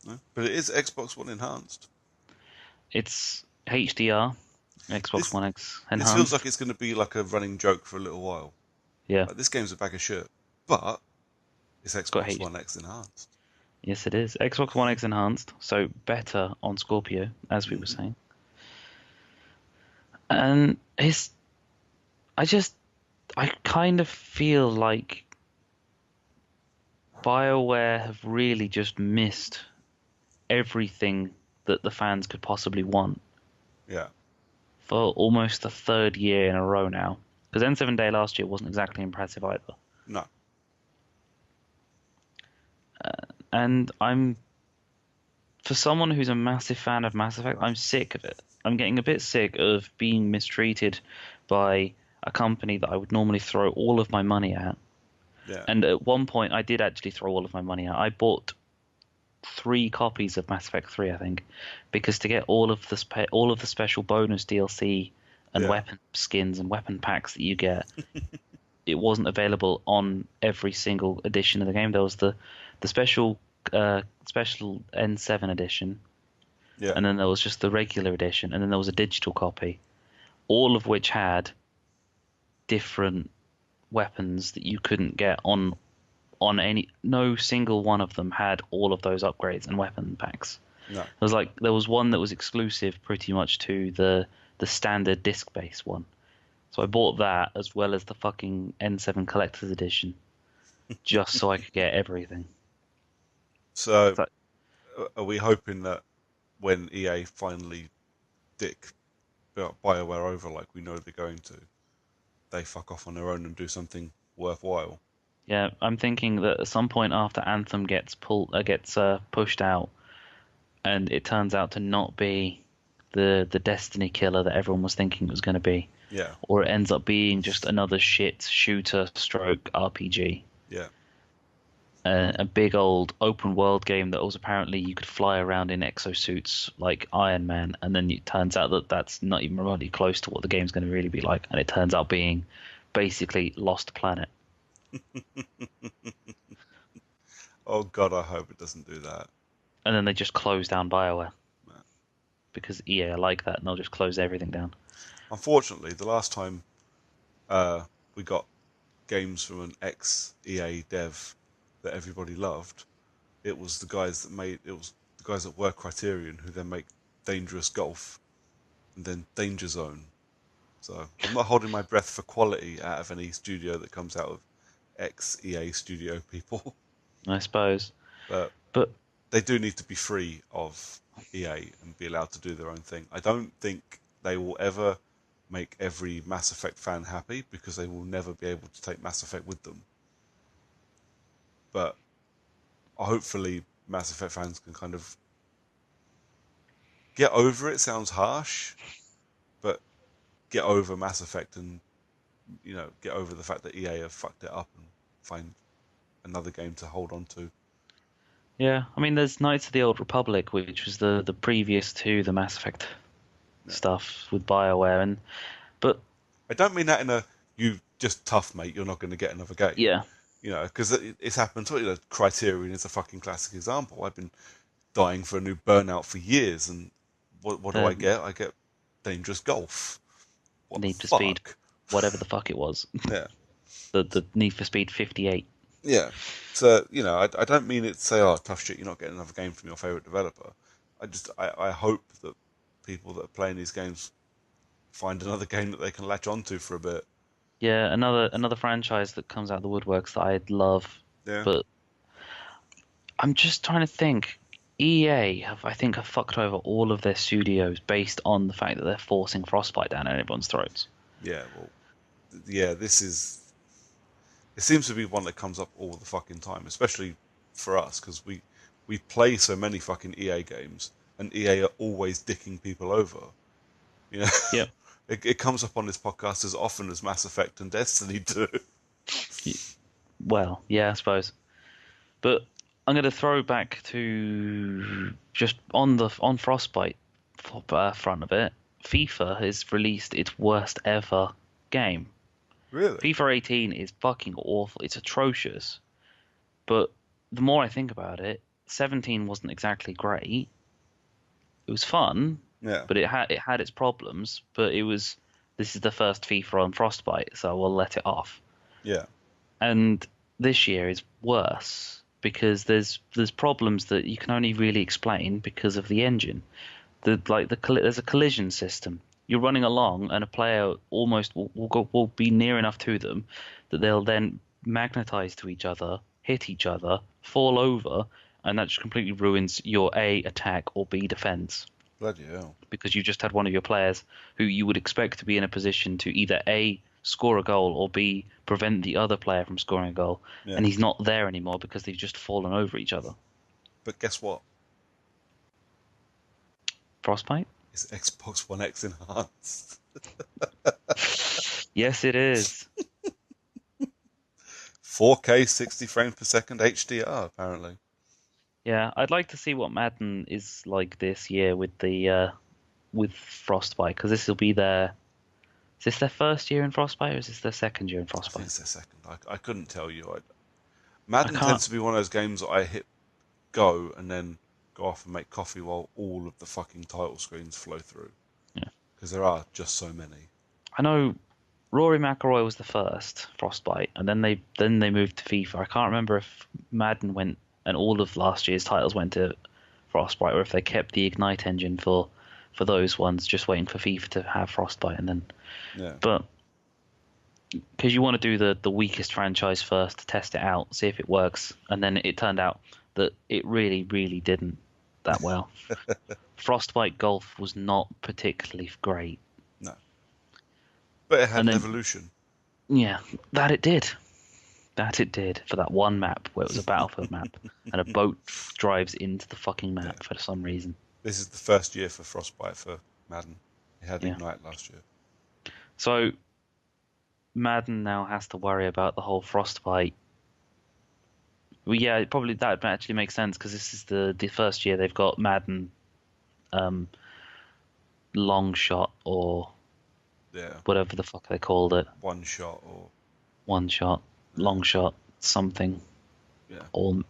no? But it is Xbox One enhanced. It's HDR, Xbox This One X this feels like enhanced. it's going to be like a running joke for a little while. Yeah, Like, this game's a bag of shit, but it's it's got Xbox H. One X enhanced. Yes, it is. Xbox One X enhanced, so better on Scorpio, as we were saying. And I kind of feel like BioWare have really just missed everything that the fans could possibly want Yeah. for almost the third year in a row now. Because N7 Day last year wasn't exactly impressive either. No. And for someone who's a massive fan of Mass Effect, I'm sick of it. I'm getting a bit sick of being mistreated by a company that I would normally throw all of my money at. Yeah. And at one point, I did actually throw all of my money out. I bought 3 copies of Mass Effect 3, I think, because to get all of the special bonus DLC and Yeah. weapon skins and weapon packs that you get, it wasn't available on every single edition of the game. There was the special N7 edition, Yeah. and then there was just the regular edition, and then there was a digital copy, all of which had different weapons that you couldn't get on any. No single one of them had all of those upgrades and weapon packs. No. There was one that was exclusive pretty much to the standard disc based one. So I bought that as well as the fucking N7 collector's edition just so I could get everything. So, So, are we hoping that when EA finally dick BioWare over like we know they're going to, they fuck off on their own and do something worthwhile? yeah, I'm thinking that at some point after Anthem gets pushed out, and it turns out to not be the Destiny killer that everyone was thinking it was going to be, Yeah. or it ends up being just another shit shooter stroke RPG. Yeah. A big old open world game that was apparently you could fly around in exosuits like Iron Man, and then it turns out that that's not even remotely close to what the game's going to really be like, and it turns out being basically Lost Planet. Oh God, I hope it doesn't do that. And then they just close down BioWare No. because EA are like that, and they'll just close everything down. Unfortunately, the last time we got games from an ex-EA dev that everybody loved, it was the guys that were Criterion who then make Dangerous Golf and then Danger Zone. So I'm not holding my breath for quality out of any studio that comes out of ex-EA studio people, I suppose. but But they do need to be free of EA and be allowed to do their own thing. I don't think they will ever make every Mass Effect fan happy because they will never be able to take Mass Effect with them. But hopefully Mass Effect fans can kind of get over it. Sounds harsh, but get over Mass Effect and get over the fact that EA have fucked it up and find another game to hold on to. yeah, I mean, there's Knights of the Old Republic, which was the previous to the Mass Effect Yeah. stuff with BioWare, but I don't mean that in a you just tough, mate. You're not going to get another game. Yeah. You know, because it's happened. To, you know, Criterion is a fucking classic example. I've been dying for a new Burnout for years, and what do I The get? I get Dangerous Golf. What the Need for Speed, fuck? whatever the fuck it was. Yeah. The Need for Speed 58. Yeah. So, you know, I don't mean it to say, oh, tough shit, you're not getting another game from your favourite developer. I hope that people that are playing these games find another game that they can latch onto for a bit. Yeah, another franchise that comes out of the woodworks that I'd love, Yeah. but I'm just trying to think. EA I think have fucked over all of their studios based on the fact that they're forcing Frostbite down everyone's throats. Yeah, well, yeah, it seems to be one that comes up all the fucking time, especially for us, because we play so many fucking EA games, and EA are always dicking people over. You know, Yep. it comes up on this podcast as often as Mass Effect and Destiny do. Well, yeah, I suppose. But I'm going to throw back to just on Frostbite front of it. FIFA has released its worst ever game. Really? FIFA 18 is fucking awful. It's atrocious. But the more I think about it, 17 wasn't exactly great. It was fun, Yeah. but it had its problems. But this is the first FIFA on Frostbite, so we'll let it off. Yeah. And this year is worse because there's problems that you can only really explain because of the engine. There's a collision system. You're running along, and a player almost will be near enough to them that they'll then magnetize to each other, hit each other, fall over, and that just completely ruins your A attack or B defense Bloody hell. because you just had one of your players who you would expect to be in a position to either A, score a goal, or B, prevent the other player from scoring a goal. Yeah. And he's not there anymore because they've just fallen over each other. But guess what? Frostbite? It's Xbox One X enhanced. Yes, it is. 4K 60 frames per second HDR, apparently. Yeah, I'd like to see what Madden is like this year with the with Frostbite because this will be their. Is this their first year in Frostbite or is this their second year in I think Frostbite? it's their second. I couldn't tell you. I Madden can't. tends to be one of those games that I hit go and then go off and make coffee while all of the fucking title screens flow through. Yeah. Because there are just so many. I know Rory McIlroy was the first Frostbite, and then they moved to FIFA. I can't remember if Madden went and all of last year's titles went to Frostbite, or if they kept the Ignite engine for those ones, just waiting for FIFA to have Frostbite, and then. Yeah. But because you want to do the weakest franchise first to test it out, see if it works, and then it turned out that it really, really didn't that well. Frostbite Golf was not particularly great. No. But it had And an then- evolution. Yeah, that it did. That it did for that one map where it was a battlefield map and a boat drives into the fucking map for some reason. This is the first year for Frostbite for Madden. It had Yeah. Ignite last year. So Madden now has to worry about the whole Frostbite. Well, yeah, probably that actually makes sense because this is the first year they've got Madden long shot or Yeah. whatever the fuck they called it. One shot or One shot, long shot, something. yeah. Or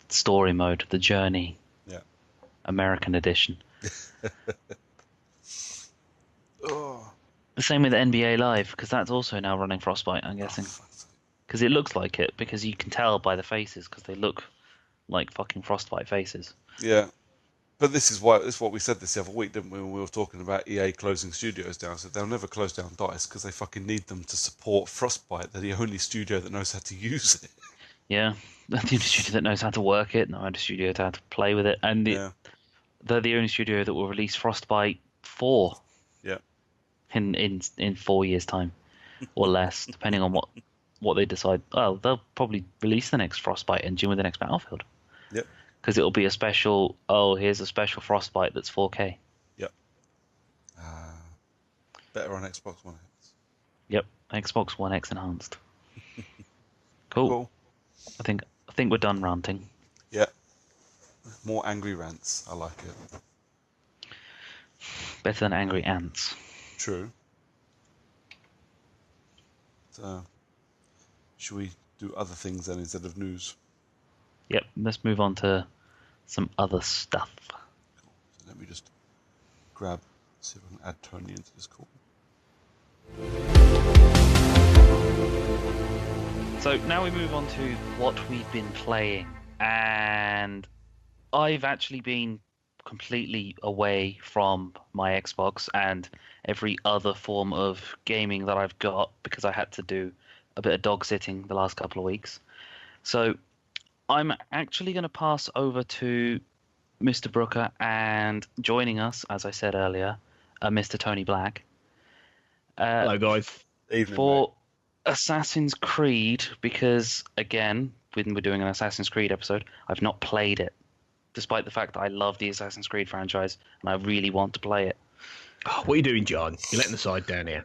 story mode, the journey. Yeah. American edition. Oh. The same with NBA Live, because that's also now running Frostbite, I'm guessing. Fuck's sake. Because it looks like it, because you can tell by the faces, because they look like fucking Frostbite faces. Yeah. But this is what we said this the other week, didn't we? When we were talking about EA closing studios down. So they'll never close down DICE because they fucking need them to support Frostbite. They're the only studio that knows how to use it. Yeah, they're the only studio that knows how to work it, no other studio to how to play with it, and Yeah. they're the only studio that will release Frostbite 4 Yeah. in 4 years' time, or less, depending on what they decide. Oh, they'll probably release the next Frostbite engine with the next Battlefield. Yep. Because it'll be a special. Oh, here's a special Frostbite that's 4K. Yep. Better on Xbox One X. Yep, Xbox One X enhanced. Cool. I think we're done ranting. Yeah. More angry rants. I like it. Better than angry ants. True. should we do other things then instead of news? Yep, let's move on to some other stuff. Cool. So let me just see if I can add Tony into this call. So now we move on to what we've been playing, and I've actually been completely away from my Xbox and every other form of gaming that I've got because I had to do a bit of dog sitting the last couple of weeks. So I'm actually going to pass over to Mr. Brooker, and joining us, as I said earlier, Mr. Tony Black. Hello, guys. Evening, For mate. Assassin's Creed, because again, when we're doing an Assassin's Creed episode, I've not played it, despite the fact that I love the Assassin's Creed franchise and I really want to play it. Oh, what are you doing, John? You're letting the side down here.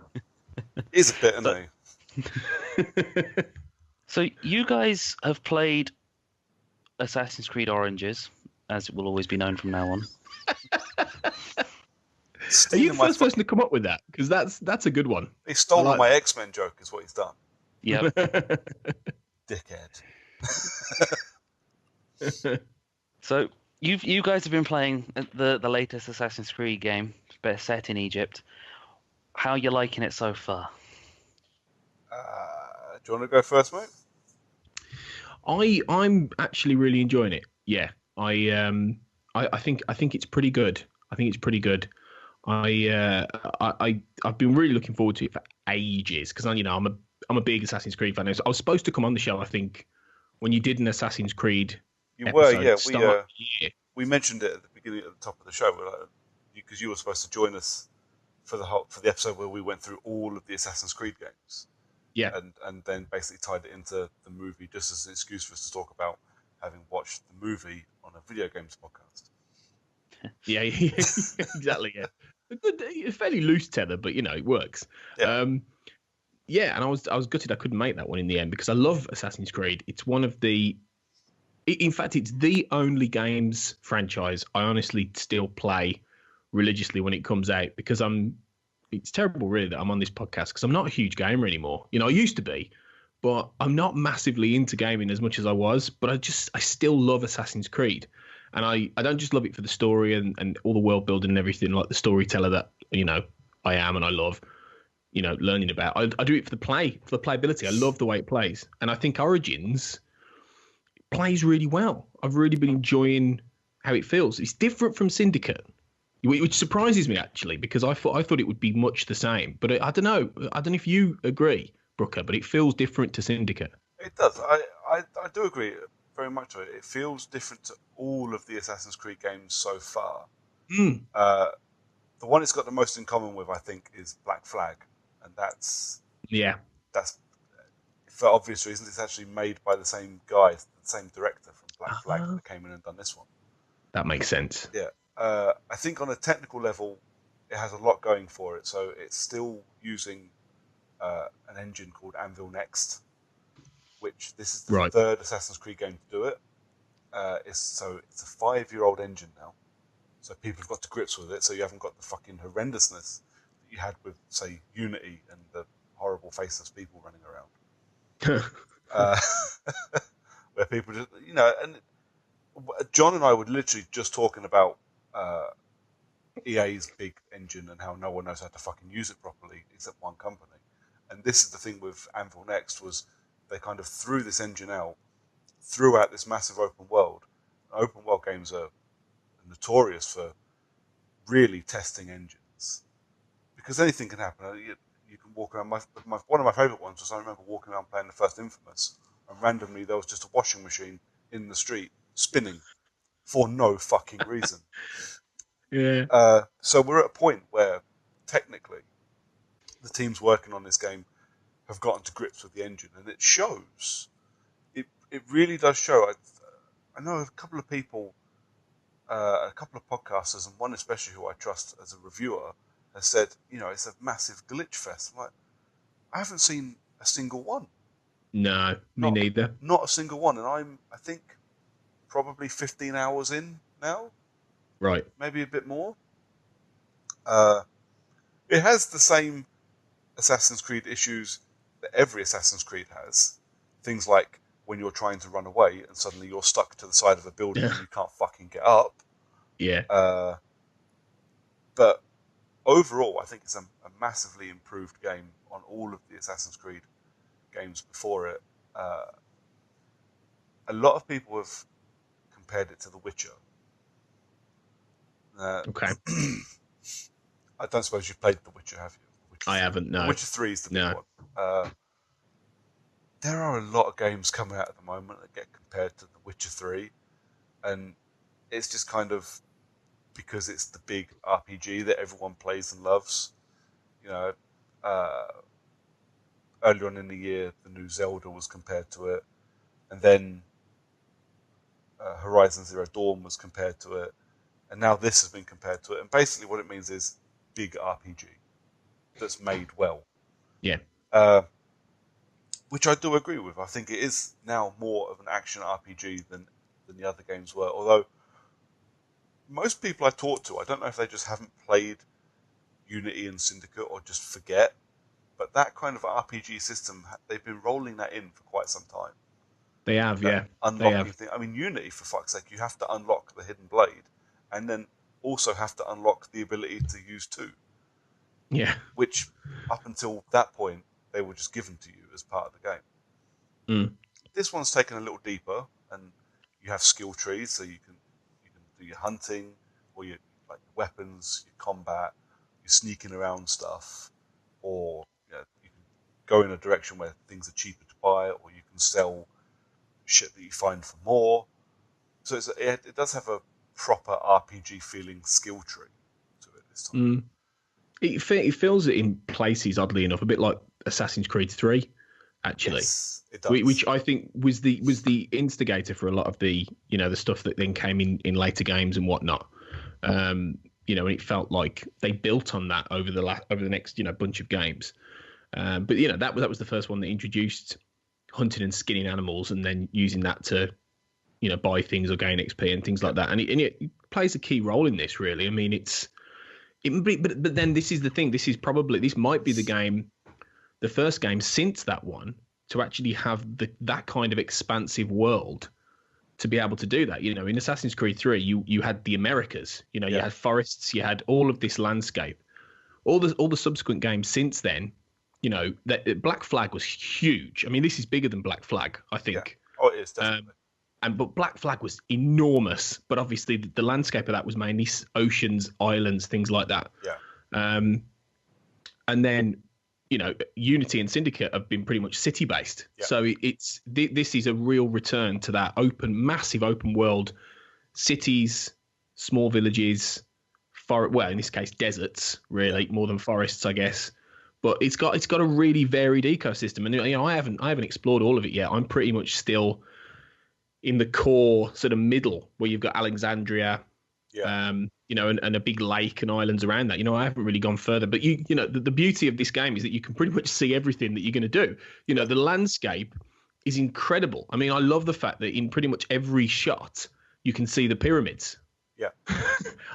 He's a bit, isn't he? So you guys have played Assassin's Creed Oranges, as it will always be known from now on. Are you the first person to come up with that? Because that's a good one. He's stolen my X-Men joke, is what he's done. Yep. Dickhead. So you guys have been playing the latest Assassin's Creed game, set in Egypt. How are you liking it so far? Do you want to go first, mate? I'm actually really enjoying it. Yeah, I think it's pretty good. I think it's pretty good. I've been really looking forward to it for ages because I'm a big Assassin's Creed fan. I was supposed to come on the show, I think, when you did an Assassin's Creed. You were, yeah. We mentioned it at the beginning, at the top of the show, because you were supposed to join us for the episode where we went through all of the Assassin's Creed games. Yeah, and then basically tied it into the movie just as an excuse for us to talk about having watched the movie on a video games podcast. Yeah, exactly. Yeah, a fairly loose tether, but it works. Yeah. Yeah, and I was gutted I couldn't make that one in the end because I love Assassin's Creed. It's one of the, in fact, it's the only games franchise I honestly still play religiously when it comes out because it's terrible really that I'm on this podcast because I'm not a huge gamer anymore. I used to be, but I'm not massively into gaming as much as I was. But I still love Assassin's Creed, and I don't just love it for the story and all the world building and everything, like the storyteller that I am and I love. Learning about. I do it for the playability. I love the way it plays, and I think Origins plays really well. I've really been enjoying how it feels. It's different from Syndicate, which surprises me actually because I thought it would be much the same. But I don't know. I don't know if you agree, Brooker, but it feels different to Syndicate. It does. I do agree very much with it. It feels different to all of the Assassin's Creed games so far. The one it's got the most in common with, I think, is Black Flag. And that's for obvious reasons. It's actually made by the same guy, the same director from Black Flag that came in and done this one. That makes sense. Yeah, I think on a technical level, it has a lot going for it. So it's still using an engine called Anvil Next, which this is the third Assassin's Creed game to do it. It's a 5-year-old engine now, so people have got to grips with it. So you haven't got the fucking horrendousness you had with, say, Unity and the horrible faceless people running around. Where people just, and John and I were literally just talking about EA's big engine and how no one knows how to fucking use it properly except one company. And this is the thing with Anvil Next was they kind of threw this engine out, threw out this massive open world. Open world games are notorious for really testing engines. Because anything can happen. You can walk around. One of my favourite ones was I remember walking around playing the first Infamous, and randomly there was just a washing machine in the street spinning for no fucking reason. Yeah. So we're at a point where technically the teams working on this game have gotten to grips with the engine, and it shows. It really does show. I know a couple of people, a couple of podcasters, and one especially who I trust as a reviewer, has said, it's a massive glitch fest. I'm like, I haven't seen a single one. No, me neither. Not a single one. And I think, probably 15 hours in now. Right. Maybe a bit more. It has the same Assassin's Creed issues that every Assassin's Creed has. Things like when you're trying to run away and suddenly you're stuck to the side of a building and you can't fucking get up. Yeah. But overall, I think it's a massively improved game on all of the Assassin's Creed games before it. A lot of people have compared it to The Witcher. Okay. I don't suppose you've played The Witcher, have you? Witcher I 3. haven't, no. The Witcher 3 is the big one. There are a lot of games coming out at the moment that get compared to The Witcher 3, and it's just kind of because it's the big RPG that everyone plays and loves. You know, earlier on in the year, the new Zelda was compared to it, and then Horizon Zero Dawn was compared to it, and now this has been compared to it. And basically what it means is big RPG that's made well. Yeah. Which I do agree with. I think it is now more of an action RPG than the other games were. Although most people I talk to, I don't know if they just haven't played Unity and Syndicate or just forget, but that kind of RPG system, they've been rolling that in for quite some time. They have, yeah. Unlocking things. I mean, Unity, for fuck's sake, you have to unlock the hidden blade and then also have to unlock the ability to use 2. Yeah. Which, up until that point, they were just given to you as part of the game. Mm. This one's taken a little deeper, and you have skill trees, so you can do your hunting, or your like weapons, your combat, your sneaking around stuff, or you can go in a direction where things are cheaper to buy, or you can sell shit that you find for more. So it does have a proper RPG feeling skill tree to it this time. It feels it in places, oddly enough, a bit like Assassin's Creed 3, actually. Yes, it does. Which I think was the instigator for a lot of the the stuff that then came in later games and whatnot. And it felt like they built on that over the next bunch of games. But that was the first one that introduced hunting and skinning animals, and then using that to buy things or gain XP and things like that. And it plays a key role in this, really. I mean, but then this is the thing. This might be the first game since that one to actually have that kind of expansive world to be able to do that. In Assassin's Creed 3, you had the Americas. You had forests, you had all of this landscape. All the subsequent games since then, that Black Flag was huge. I mean, this is bigger than Black Flag, I think. Yeah. Oh, it is, definitely. But Black Flag was enormous. But obviously, the landscape of that was mainly oceans, islands, things like that. Yeah. And then, Unity and Syndicate have been pretty much city-based. Yeah. So this is a real return to that massive open world, cities, small villages, in this case, deserts, really, more than forests, I guess. But it's got a really varied ecosystem, and I haven't explored all of it yet. I'm pretty much still in the core sort of middle where you've got Alexandria, and a big lake and islands around that. I haven't really gone further, but the beauty of this game is that you can pretty much see everything that you're going to do. The landscape is incredible. I mean, I love the fact that in pretty much every shot you can see the pyramids. Yeah.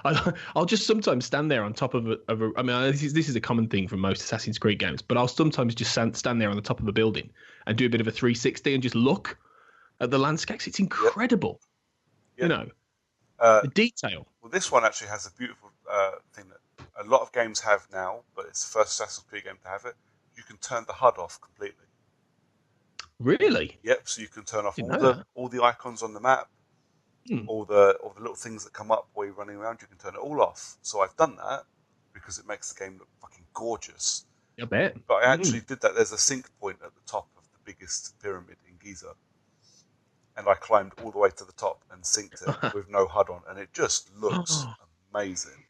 I'll just sometimes stand there on top of a I mean, this is a common thing from most Assassin's Creed games, but I'll sometimes just stand there on the top of a building and do a bit of a 360 and just look at the landscapes. It's incredible. Yep. The detail. Well, this one actually has a beautiful thing that a lot of games have now, but it's the first Assassin's Creed game to have it. You can turn the HUD off completely. Really? Yep. So you can turn off all the icons on the map. All the little things that come up while you're running around, you can turn it all off. So I've done that because it makes the game look fucking gorgeous. I bet. But I actually did that. There's a sync point at the top of the biggest pyramid in Giza. And I climbed all the way to the top and synced it with no HUD on. And it just looks amazing.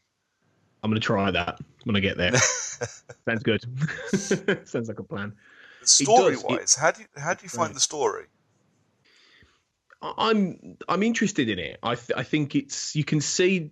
I'm going to try that when I get there. Sounds good. Sounds like a plan. Story-wise, how do you find the story? I'm interested in it. I think you can see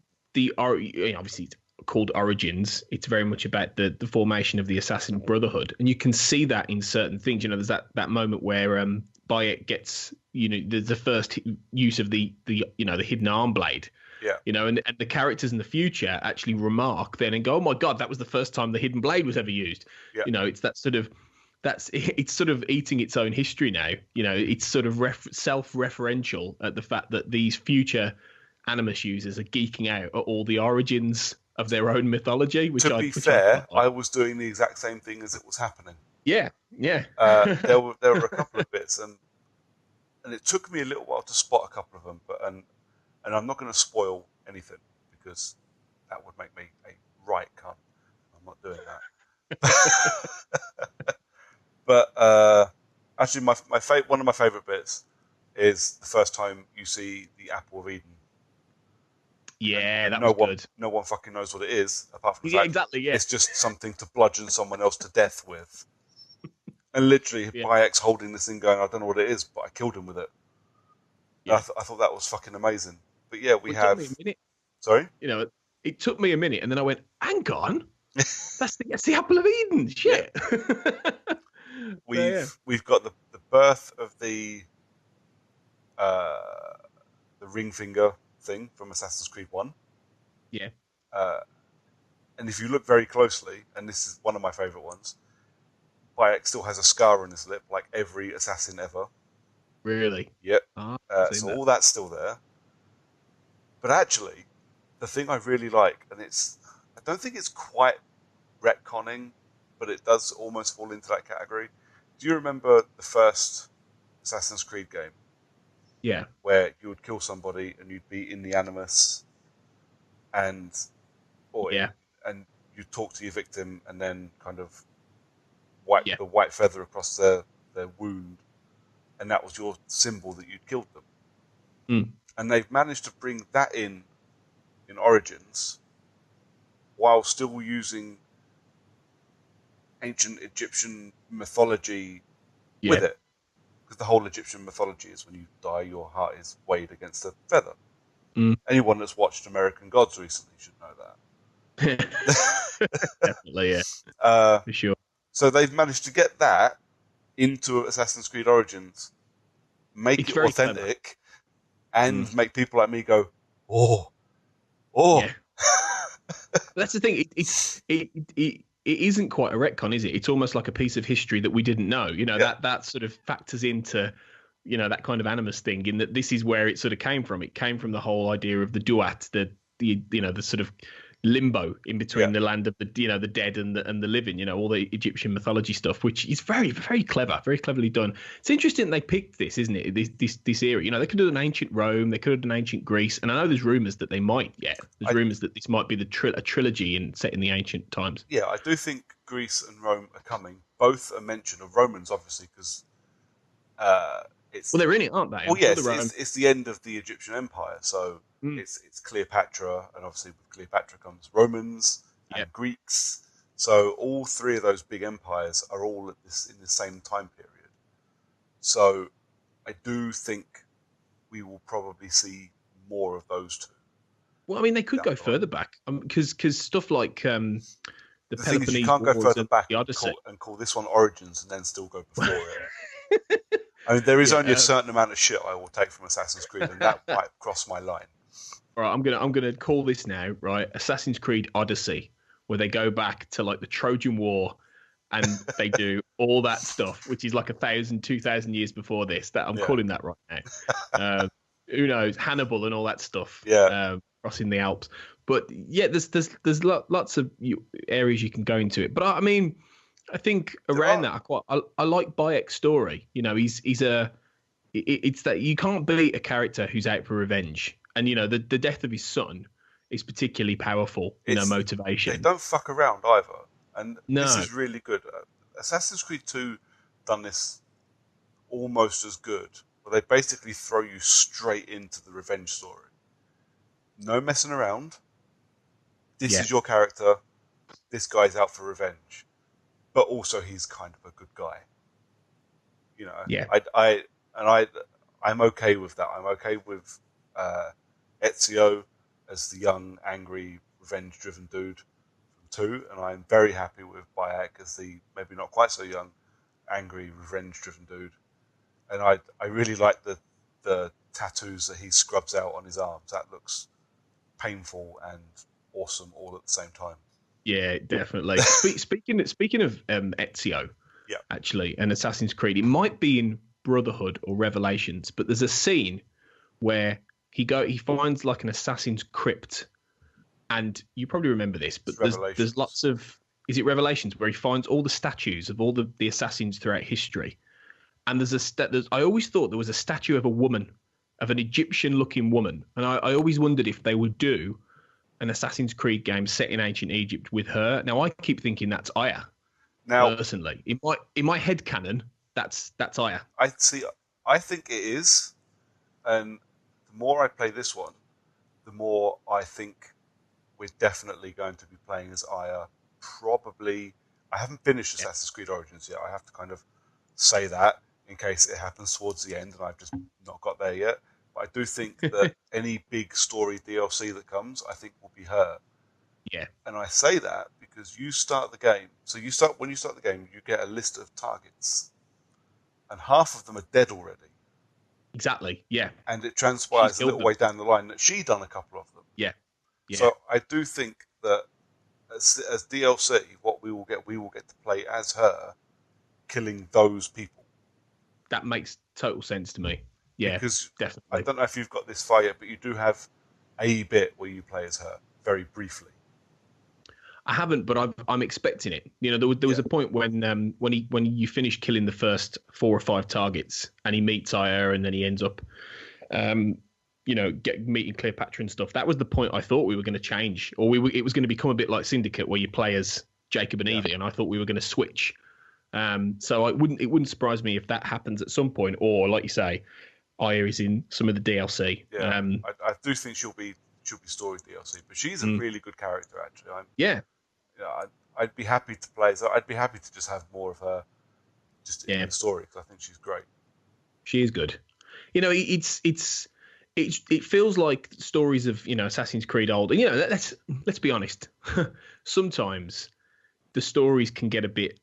obviously it's called Origins. It's very much about the formation of the Assassin Brotherhood, and you can see that in certain things. There's that moment where Bayek gets the first use of the hidden arm blade. Yeah. And the characters in the future actually remark then and go, "Oh my God, that was the first time the hidden blade was ever used." Yeah. It's that it's sort of eating its own history now. You know, it's sort of self-referential at the fact that these future Animus users are geeking out at all the origins of their own mythology. To be fair, I was doing the exact same thing as it was happening. Yeah. There were a couple of bits, and it took me a little while to spot a couple of them. But and I'm not going to spoil anything because that would make me a right cunt. I'm not doing that. But actually, one of my favourite bits is the first time you see the Apple of Eden. Yeah, that was good. No one fucking knows what it is, apart from the fact exactly. Yeah, it's just something to bludgeon someone else to death with. And literally, Bayek's holding this thing, going, "I don't know what it is, but I killed him with it." Yeah. I thought that was fucking amazing. But yeah, we have. Took me a minute. Sorry. You know, it took me a minute, and then I went, "Hang on, that's the Apple of Eden." Shit. We've got the birth of the ring finger thing from Assassin's Creed 1. Yeah. And if you look very closely, and this is one of my favourite ones, Bayek still has a scar on his lip, like every assassin ever. Really? Yep. So all that's still there. But actually, the thing I really like, and I don't think it's quite retconning, but it does almost fall into that category. Do you remember the first Assassin's Creed game? Yeah. Where you would kill somebody and you'd be in the Animus, and you talk to your victim and then kind of wipe the white feather across their wound, and that was your symbol that you'd killed them. Mm. And they've managed to bring that in Origins while still using ancient Egyptian mythology with it. Because the whole Egyptian mythology is when you die, your heart is weighed against a feather. Mm. Anyone that's watched American Gods recently should know that. Definitely, yeah. For sure. So they've managed to get that into Assassin's Creed Origins, make it authentic, and make people like me go, oh. Yeah. That's the thing. It isn't quite a retcon, is it? It's almost like a piece of history that we didn't know. You know, that sort of factors into, you know, that kind of Animus thing, in that this is where it sort of came from. It came from the whole idea of the Duat, the you know, the sort of limbo in between the land of the, you know, the dead and the living, you know, all the Egyptian mythology stuff, which is very, very clever, very cleverly done. It's interesting they picked this, isn't it? This era, you know, they could have done ancient Rome, they could have done ancient Greece, and I know there's rumors that they might. There's rumors that this might be a trilogy set in the ancient times. Yeah, I do think Greece and Rome are coming. Both are mentioned of Romans, obviously, because they're in it, aren't they? Well, yes, it's the end of the Egyptian Empire, so it's Cleopatra, and obviously with Cleopatra comes Romans and Greeks. So all three of those big empires are all in the same time period. So I do think we will probably see more of those two. Well, I mean, they could go further back, because stuff like the thing is, you can't go further back and call this one Origins and then still go before it. I mean, there is only a certain amount of shit I will take from Assassin's Creed, and that might cross my line. All right, I'm gonna call this now, right? Assassin's Creed Odyssey, where they go back to like the Trojan War, and they do all that stuff, which is like 1,000, 2,000 years before this. That I'm calling that right now. Who knows, Hannibal and all that stuff. Crossing the Alps, but there's lots of areas you can go into it. But I mean, I think around that, I like Bayek's story. You know, it's that you can't beat a character who's out for revenge, and you know the death of his son is particularly powerful. Motivation. They don't fuck around either, and this is really good. Assassin's Creed 2 done this almost as good, where they basically throw you straight into the revenge story. No messing around. This is your character. This guy's out for revenge. But also he's kind of a good guy. You know? Yeah. I'm okay with that. I'm okay with Ezio as the young, angry, revenge-driven dude from 2, and I'm very happy with Bayek as the maybe not quite so young, angry, revenge-driven dude. And I really like the tattoos that he scrubs out on his arms. That looks painful and awesome all at the same time. Yeah, definitely. Speaking of Ezio, Yeah. Actually, an Assassin's Creed. It might be in Brotherhood or Revelations, but there's a scene where he finds like an assassin's crypt, and you probably remember this, but It's there's lots of, is it Revelations, where he finds all the statues of all the assassins throughout history, and I always thought there was a statue of a woman, of an Egyptian looking woman, and I always wondered if they would do an Assassin's Creed game set in ancient Egypt with her. Now I keep thinking that's Aya. Now, Personally, in my head canon, that's Aya. I think it is, and the more I play this one, the more I think we're definitely going to be playing as Aya. Probably, I haven't finished Assassin's Creed Origins yet. I have to kind of say that in case it happens towards the end, and I've just not got there yet. But I do think that any big story DLC that comes, I think will be her. Yeah. And I say that because you start the game. So when you start the game, you get a list of targets, and half of them are dead already. Exactly. Yeah. And it transpires a little way down the line that she done a couple of them. Yeah. Yeah. So I do think that as DLC, what we will get to play as her, killing those people. That makes total sense to me. Yeah, because definitely. I don't know if you've got this far yet, but you do have a bit where you play as her very briefly. I haven't, but I'm expecting it. You know, there was a point when you finish killing the first 4 or 5 targets, and he meets Aya, and then he ends up, meeting Cleopatra and stuff. That was the point I thought we were going to change, or it was going to become a bit like Syndicate, where you play as Jacob and Evie, and I thought we were going to switch. So it wouldn't surprise me if that happens at some point, or like you say, Aya is in some of the DLC. Yeah, I do think she'll be story DLC, but she's a really good character actually. I'd be happy to play. So I'd be happy to just have more of her, just in the story, because I think she's great. She is good. You know, it feels like stories of, you know, Assassin's Creed old. You know, let's be honest. Sometimes the stories can get a bit.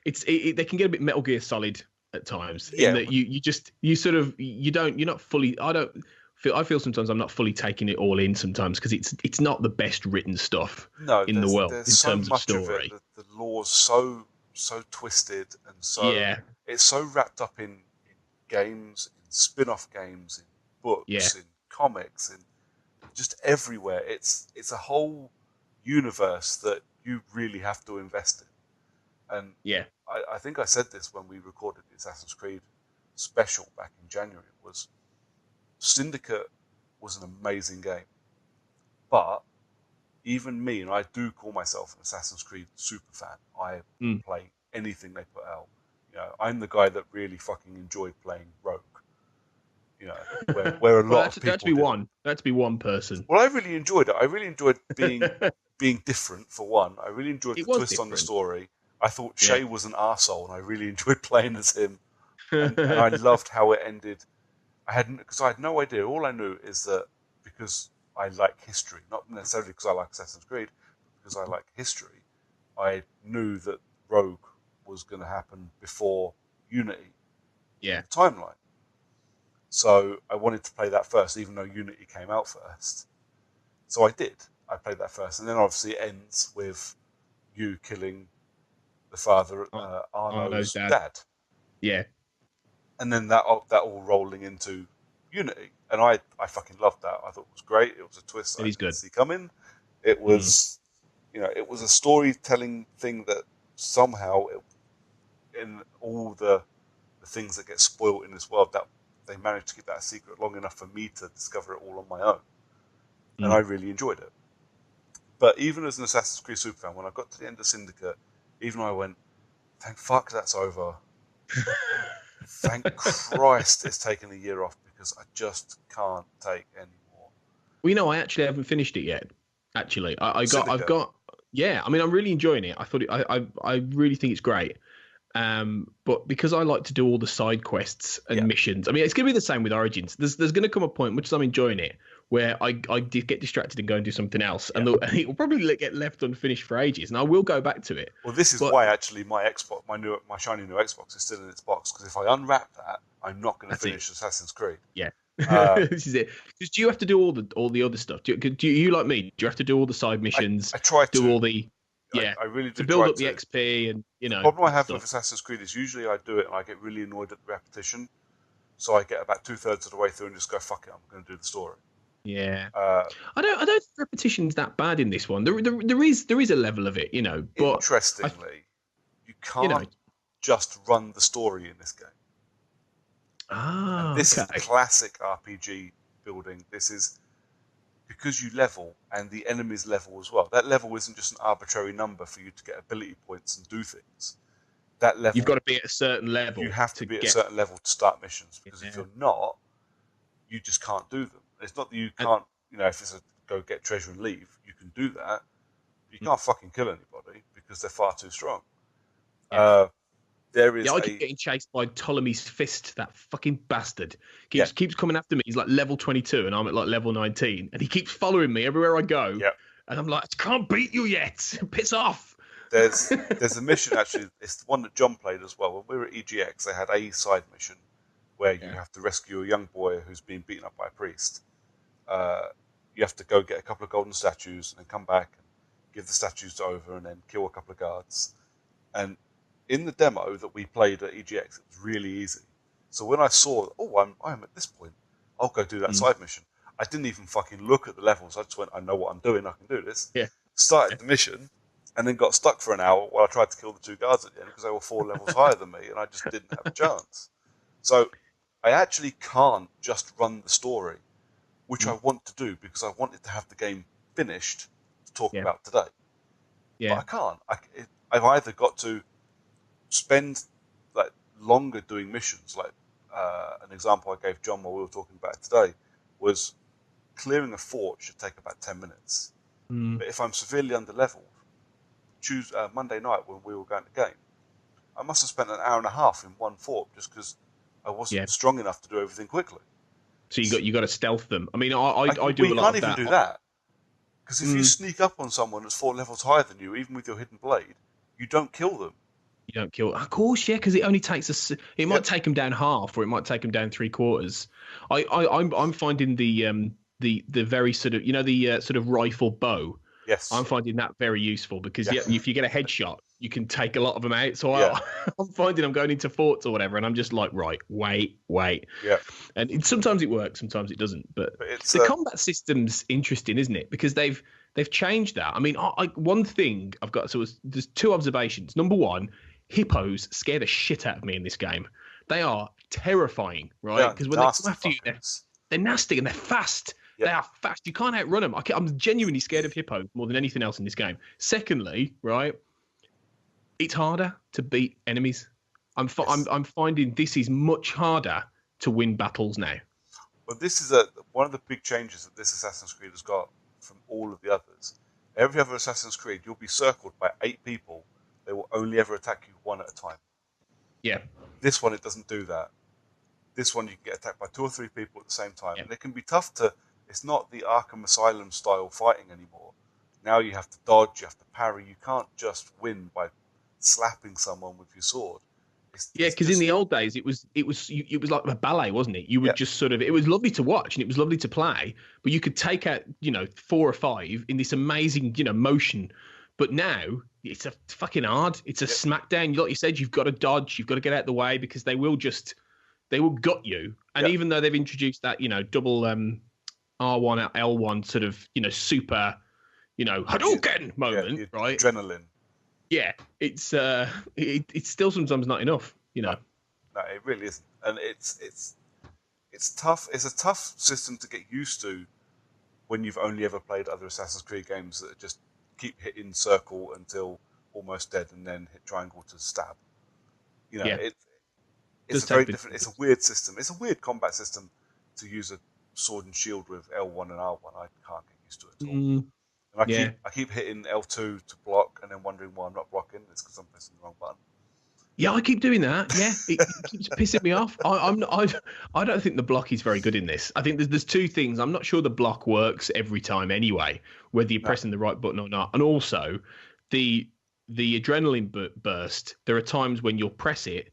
They can get a bit Metal Gear Solid at times. Yeah. In that you're not fully. I feel sometimes I'm not fully taking it all in sometimes, because it's not the best written stuff in the world in terms of story. The lore's so twisted, and it's so wrapped up in games, in spin-off games, in books, in comics, in just everywhere. It's a whole universe that you really have to invest in. And I think I said this when we recorded the Assassin's Creed special back in January, was Syndicate was an amazing game. But even me, and I do call myself an Assassin's Creed super fan, I play anything they put out. You know, I'm the guy that really fucking enjoyed playing Rogue. You know, where a lot of people that'd be one person. Well, I really enjoyed it. I really enjoyed being different, for one. I really enjoyed the twist on the story. I thought Shay was an arsehole, and I really enjoyed playing as him. And I loved how it ended. I had no idea. All I knew is that because I like history, not necessarily because I like Assassin's Creed, but because I like history, I knew that Rogue was going to happen before Unity. Yeah. The timeline. So I wanted to play that first, even though Unity came out first. So I did. I played that first, and then obviously it ends with you killing the father, Arno's dad. Yeah. And then that all rolling into Unity, and I fucking loved that. I thought it was great. It was a twist I didn't see coming. It was, it was a storytelling thing that somehow, in all the things that get spoiled in this world, that they managed to keep that a secret long enough for me to discover it all on my own, and I really enjoyed it. But even as an Assassin's Creed superfan, when I got to the end of Syndicate, even I went, "Thank fuck that's over." Thank Christ it's taken a year off, because I just can't take any more. Well, I actually haven't finished it yet. Actually, I'm really enjoying it. I thought I really think it's great. But because I like to do all the side quests and missions, I mean, it's going to be the same with Origins. There's going to come a point, much as I'm enjoying it, where I get distracted and go and do something else, and it will probably get left unfinished for ages, and I will go back to it. Well, this is why actually my Xbox, my shiny new Xbox, is still in its box, because if I unwrap that, I'm not going to finish Assassin's Creed. Yeah. This is it. Because do you have to do all the other stuff? Do you like me? Do you have to do all the side missions? I try to do all the. I really do to build try up the XP and The problem I have stuff. with Assassin's Creed is usually I do it and I get really annoyed at the repetition. So I get about 2/3 of the way through and just go, fuck it, I'm going to do the story. Yeah, I don't think repetition's that bad in this one. There is a level of it, But interestingly, you can't just run the story in this game. And this is classic RPG building. This is because you level and the enemies level as well. That level isn't just an arbitrary number for you to get ability points and do things. That level, you've got to be at a certain level. You have to be at a certain level to start missions, because if you're not, you just can't do them. It's not that you can't, if it's a go get treasure and leave, you can do that. But you can't fucking kill anybody because they're far too strong. Yeah. There is I keep getting chased by Ptolemy's fist, that fucking bastard. Keeps coming after me. He's like level 22 and I'm at like level 19. And he keeps following me everywhere I go. Yep. And I'm like, I can't beat you yet. Piss off. There's a mission, actually, it's the one that John played as well. When we were at EGX, they had a side mission where you have to rescue a young boy who's been beaten up by a priest. You have to go get a couple of golden statues and then come back and give the statues over and then kill a couple of guards. And in the demo that we played at EGX, it was really easy. So when I saw, I'm at this point, I'll go do that side mission. I didn't even fucking look at the levels. I just went, I know what I'm doing, I can do this. Yeah. Started the mission, and then got stuck for an hour while I tried to kill the 2 guards at the end because they were 4 levels higher than me, and I just didn't have a chance. So I actually can't just run the story, which I want to do because I wanted to have the game finished to talk about today. Yeah. But I can't. I've either got to spend like longer doing missions. Like an example I gave John while we were talking about it today was clearing a fort should take about 10 minutes. But if I'm severely under-leveled, Monday night when we were going to game, I must have spent an hour and a half in one fort just because I wasn't strong enough to do everything quickly. So you got to stealth them. I mean, I do a lot of that. You can't even do that because if you sneak up on someone that's 4 levels higher than you, even with your hidden blade, you don't kill them. You don't kill. Of course, yeah, because it only takes It might take them down half, or it might take them down 3/4. I'm finding the very sort of the sort of rifle bow. Yes, I'm finding that very useful because if you get a headshot, you can take a lot of them out. So I'm finding I'm going into forts or whatever, and I'm just like, right, wait. Yeah. And sometimes it works, sometimes it doesn't. But it's, the combat system's interesting, isn't it? Because they've changed that. I mean, one thing I've got, there's 2 observations. Number one, hippos scare the shit out of me in this game. They are terrifying, right? Because when they come after you, they're nasty and they're fast. Yep. They are fast. You can't outrun them. I'm genuinely scared of hippos more than anything else in this game. Secondly, right, it's harder to beat enemies. I'm finding this is much harder to win battles now. Well, this is one of the big changes that this Assassin's Creed has got from all of the others. Every other Assassin's Creed, you'll be circled by 8 people. They will only ever attack you one at a time. Yeah. This one, it doesn't do that. This one, you can get attacked by 2 or 3 people at the same time. And it can be tough to... It's not the Arkham Asylum style fighting anymore. Now you have to dodge, you have to parry. You can't just win by slapping someone with your sword. Because in the old days it was like a ballet, wasn't it? You would just sort of, it was lovely to watch and it was lovely to play, but you could take out 4 or 5 in this amazing motion. But now it's a fucking hard. It's a smackdown. Like you said, you've got to dodge. You've got to get out of the way because they will gut you. And even though they've introduced that double R1 L1 sort of super Hadouken moment, right? Adrenaline. Yeah, it's still sometimes not enough, No, it really isn't, and it's tough. It's a tough system to get used to when you've only ever played other Assassin's Creed games that just keep hitting circle until almost dead, and then hit triangle to stab. It's a very different. It's a weird system. It's a weird combat system to use a sword and shield with L1 and R1. I can't get used to it at all. And I keep hitting L2 to block and then wondering why I'm not blocking. It's because I'm pressing the wrong button. Yeah, I keep doing that. Yeah, it keeps pissing me off. I don't think the block is very good in this. I think there's 2 things. I'm not sure the block works every time anyway, whether you're pressing the right button or not. And also, the adrenaline burst, there are times when you'll press it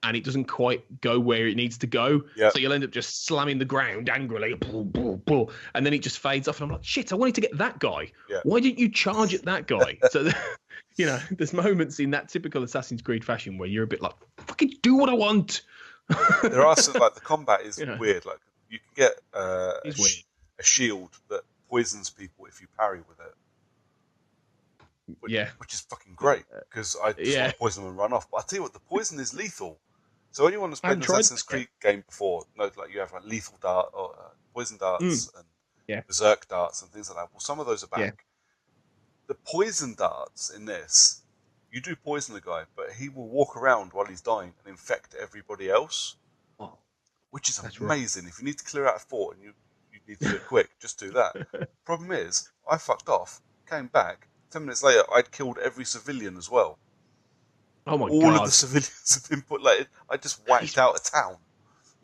and it doesn't quite go where it needs to go. Yep. So you'll end up just slamming the ground angrily, and then it just fades off. And I'm like, shit, I wanted to get that guy. Yep. Why didn't you charge at that guy? So there's moments in that typical Assassin's Creed fashion where you're a bit like, fucking do what I want. There are some, like, the combat is weird. Like, you can get It's weird. a shield that poisons people if you parry with it. Which is fucking great, because I just want to poison them and run off. But I tell you what, the poison is lethal. So anyone that's played an Assassin's Creed game before knows, like, you have like lethal dart or poison darts and berserk darts and things like that. Well, some of those are back. Yeah. The poison darts in this, you do poison the guy, but he will walk around while he's dying and infect everybody else, which is amazing. Right. If you need to clear out a fort and you need to do it quick, just do that. Problem is, I fucked off, came back. 10 minutes later, I'd killed every civilian as well. Oh my God! All of the civilians have been put. Like, I just wiped out a town.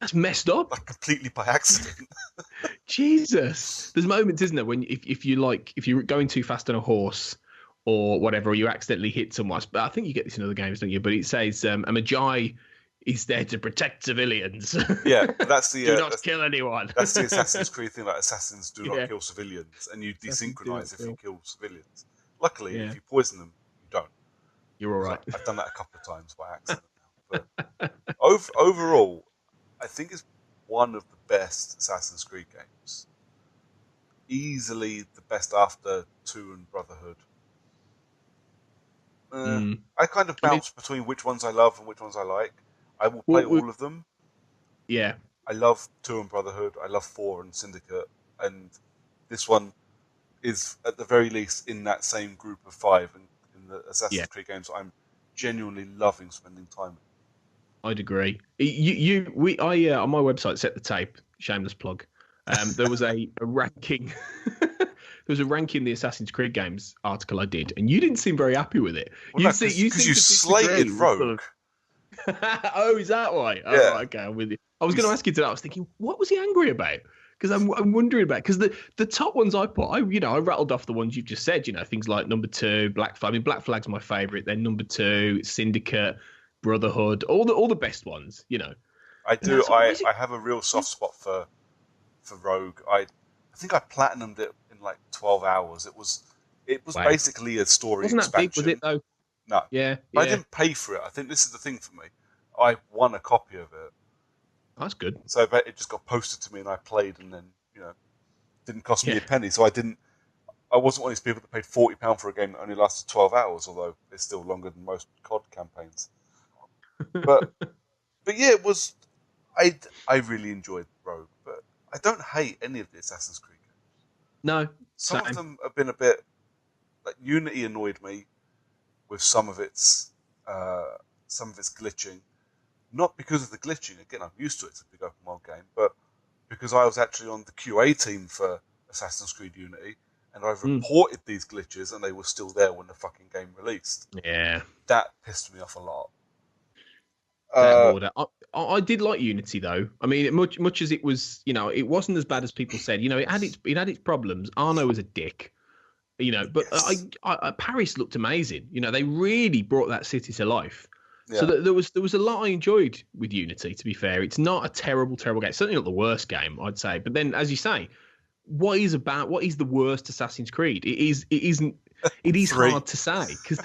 That's messed up. Like, completely by accident. Jesus, there's moments, isn't there, when if you're going too fast on a horse or whatever, or you accidentally hit someone. But I think you get this in other games, don't you? But it says a magi is there to protect civilians. Yeah, that's the do not kill anyone. That's the Assassin's Creed thing. Like, assassins do not kill civilians, and you desynchronize if you kill civilians. Luckily, if you poison them, you don't. You're all right. I've done that a couple of times by accident now. But overall, I think it's one of the best Assassin's Creed games. Easily the best after 2 and Brotherhood. I kind of bounce between which ones I love and which ones I like. I will play all of them. Yeah. I love 2 and Brotherhood. I love 4 and Syndicate. And this one is, at the very least, in that same group of 5. And in the Assassin's Creed games, I'm genuinely loving spending time. I'd agree. I on my website, Set the Tape, shameless plug. There was a ranking. There was a ranking the Assassin's Creed games article I did, and you didn't seem very happy with it. Well, because you slated Rogue. Oh, is that why? Yeah. Oh, okay, I'm with you. I was going to ask you today. I was thinking, what was he angry about? Because I'm wondering about, because the top ones I put, I rattled off the ones you've just said. Things like number 2, Black Flag. I mean, Black Flag's my favourite. Then number 2, Syndicate, Brotherhood, all the best ones. I do. I have a real soft spot for Rogue. I think I platinumed it in like 12 hours. It was basically a story expansion. Wasn't that big, was it though? No. Yeah. I didn't pay for it. I think this is the thing for me. I won a copy of it. That's good. So it just got posted to me and I played, and then, didn't cost me a penny. So I wasn't one of these people that paid £40 for a game that only lasted 12 hours, although it's still longer than most COD campaigns. But yeah, it was. I really enjoyed Rogue, but I don't hate any of the Assassin's Creed games. No, some of them have been a bit. Like, Unity annoyed me with some of its glitching, not because of the glitching. Again, I'm used to it. It's a big open world game, but because I was actually on the QA team for Assassin's Creed Unity, and I've reported these glitches, and they were still there when the fucking game released. Yeah, that pissed me off a lot. I did like Unity though. I mean, much as it was, it wasn't as bad as people said. It had its problems. Arno was a dick, but yes. Paris looked amazing. They really brought that city to life. Yeah. So there was a lot I enjoyed with Unity. To be fair, it's not a terrible game. It's certainly not the worst game, I'd say. But then, as you say, what is the worst Assassin's Creed? It is hard to say because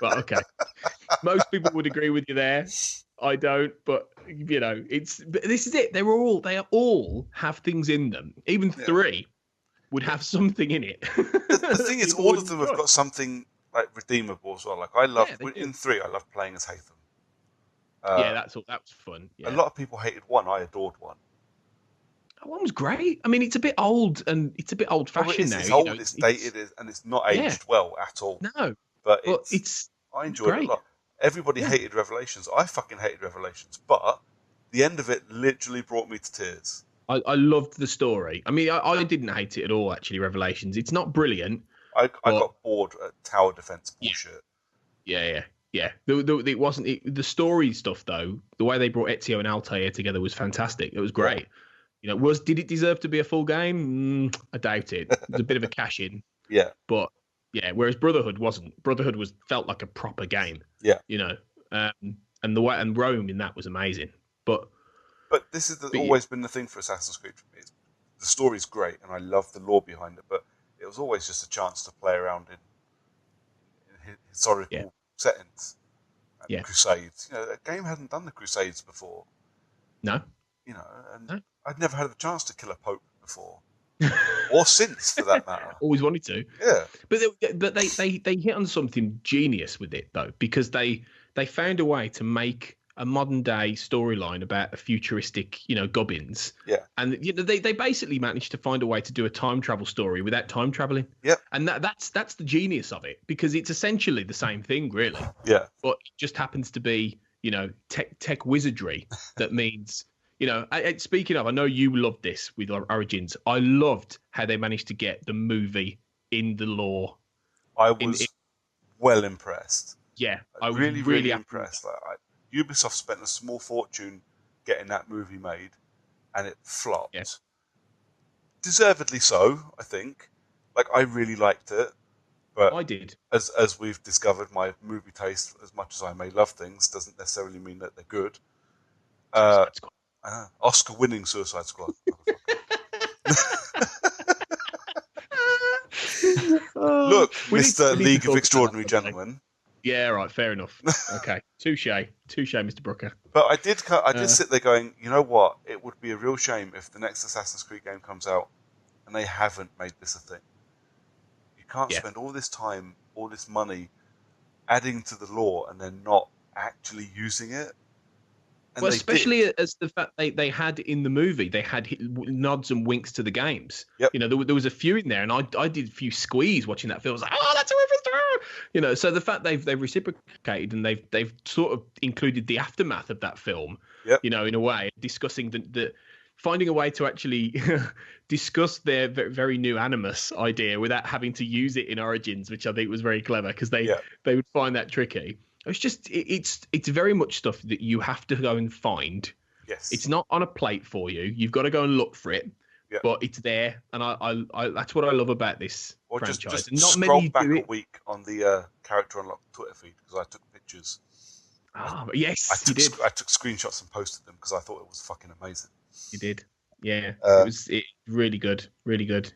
well, okay. Most people would agree with you there. I don't, but but this is it. They all have things in them. Even 3 would have something in it. The thing is, all of them have got something like redeemable as well. Like, I love in 3, I love playing as Hatham. That was fun. Yeah. A lot of people hated 1. I adored 1. 1 was great. I mean, it's a bit old and it's a bit old-fashioned now. It's old, it's dated, and it's not aged well at all. No, but I enjoyed it a lot. Everybody hated Revelations. I fucking hated Revelations, but the end of it literally brought me to tears. I loved the story. I mean, I didn't hate it at all, actually, Revelations. It's not brilliant. I got bored at tower defense bullshit. Yeah. It wasn't the story stuff, though. The way they brought Ezio and Altair together was fantastic. It was great. Yeah. Did it deserve to be a full game? I doubt it. It was a bit of a cash in. Yeah. But yeah, whereas Brotherhood wasn't. Brotherhood felt like a proper game. Yeah. And the way and Rome in that was amazing. But this has always been the thing for Assassin's Creed for me. The story's great, and I love the lore behind it. But it was always just a chance to play around in historical settings. And Yeah. Crusades. That game hadn't done the Crusades before. No. And No. I'd never had the chance to kill a pope before, or since, for that matter. Always wanted to. Yeah. But they hit on something genius with it though, because they found a way to make a modern day storyline about a futuristic, gubbins. Yeah. And they basically managed to find a way to do a time travel story without time traveling. Yep. And that's the genius of it, because it's essentially the same thing, really. Yeah. But it just happens to be, tech wizardry that means. Speaking of, I know you loved this with Origins. I loved how they managed to get the movie in the lore. I was well impressed. Yeah, I was really impressed. Ubisoft spent a small fortune getting that movie made, and it flopped. Yeah. Deservedly so, I think. I really liked it, but I did. As we've discovered, my movie taste, as much as I may love things, doesn't necessarily mean that they're good. Oscar-winning Suicide Squad. Look, Mr. League of Extraordinary Gentlemen. Yeah, right, fair enough. Okay, touche, Mr. Brooker. But I did sit there going, you know what? It would be a real shame if the next Assassin's Creed game comes out and they haven't made this a thing. You can't spend all this time, all this money, adding to the lore and then not actually using it. And especially as the fact they had in the movie, they had nods and winks to the games. Yep. There was a few in there, and I did a few squeeze watching that film. I was like, oh, that's whoever's. So the fact they've reciprocated and they've sort of included the aftermath of that film. Yep. In a way, discussing the finding a way to actually discuss their very new Animus idea without having to use it in Origins, which I think was very clever, because they would find that tricky. It's just it's very much stuff that you have to go and find. Yes. It's not on a plate for you. You've got to go and look for it. Yep. But it's there, and I that's what I love about this franchise. Just and not scroll many back do a it. week on the Character Unlocked Twitter feed, because I took pictures. Yes, I you did. I took screenshots and posted them because I thought it was fucking amazing. You did. Yeah, it was really good, really good.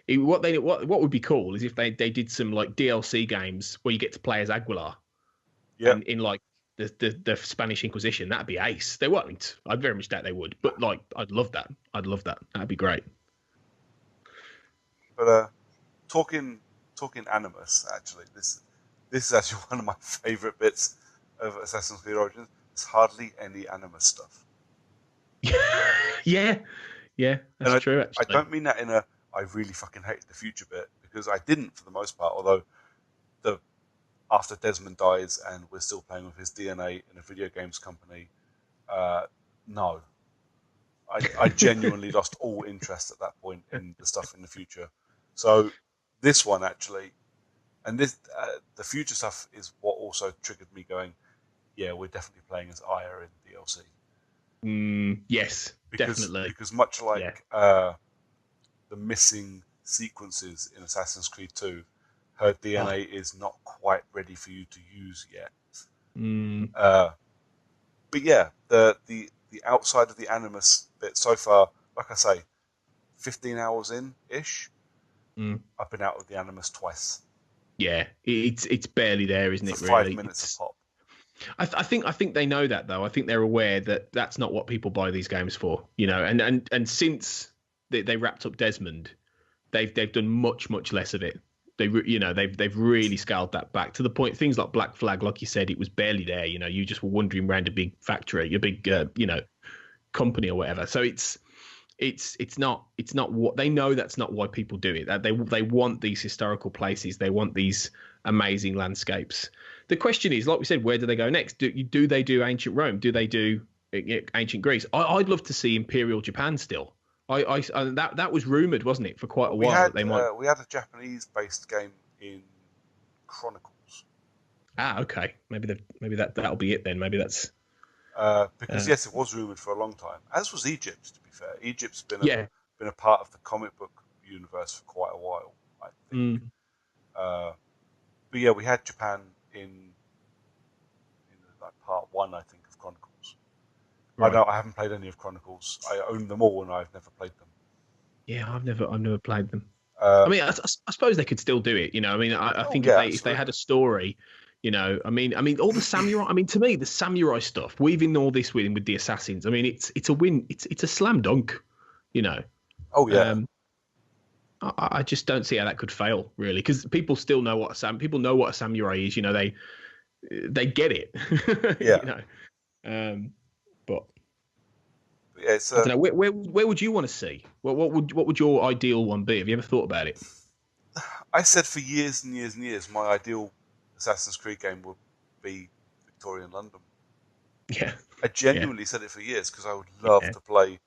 What would be cool is if they did some DLC games where you get to play as Aguilar. Yeah. In the Spanish Inquisition, that'd be ace. They won't. I very much doubt they would. But I'd love that. That'd be great. But talking Animus, actually, this is actually one of my favourite bits of Assassin's Creed Origins. There's hardly any Animus stuff. yeah, that's true. Actually. I don't mean that in a I really fucking hated the future bit, because I didn't for the most part. Although after Desmond dies and we're still playing with his DNA in a video games company, no. I genuinely lost all interest at that point in the stuff in the future. So this one actually, and this the future stuff is what also triggered me going, yeah, we're definitely playing as Aya in DLC. Yes, definitely. Because much like the missing sequences in Assassin's Creed 2, her DNA is not quite ready for you to use yet. But yeah, the outside of the Animus bit so far, like I say, 15 hours in-ish, I've been out of the Animus twice. Yeah, it's barely there, isn't it? For really, 5 minutes a pop. I think they know that, though. I think they're aware that that's not what people buy these games for, And since they wrapped up Desmond, they've done much less of it. They've really scaled that back to the point. Things like Black Flag, like you said, it was barely there. You just were wandering around a big factory, a big company or whatever. So it's not what they know. That's not why people do it. They want these historical places. They want these amazing landscapes. The question is, like we said, where do they go next? Do they do ancient Rome? Do they do ancient Greece? I'd love to see Imperial Japan still. That was rumored, wasn't it, for quite a while? We had a Japanese-based game in Chronicles. Okay. Maybe that'll be it then. Maybe that's because yes, it was rumored for a long time. As was Egypt, to be fair. Egypt's been a part of the comic book universe for quite a while, I think. But yeah, we had Japan in part 1, I think, of Chronicles. Right. I haven't played any of Chronicles. I own them all, and I've never played them. Yeah, I've never played them. I mean, I suppose they could still do it. I mean, I think if they had a story, I mean, all the samurai. I mean, to me, the samurai stuff, weaving all this with the assassins. I mean, it's a win. It's a slam dunk. Oh yeah. I just don't see how that could fail, really, because people still know what people know what a samurai is. They get it. Yeah. But yeah, I don't know. Where would you want to see? What would your ideal one be? Have you ever thought about it? I said for years and years and years, my ideal Assassin's Creed game would be Victorian London. Yeah. I genuinely said it for years because I would love to play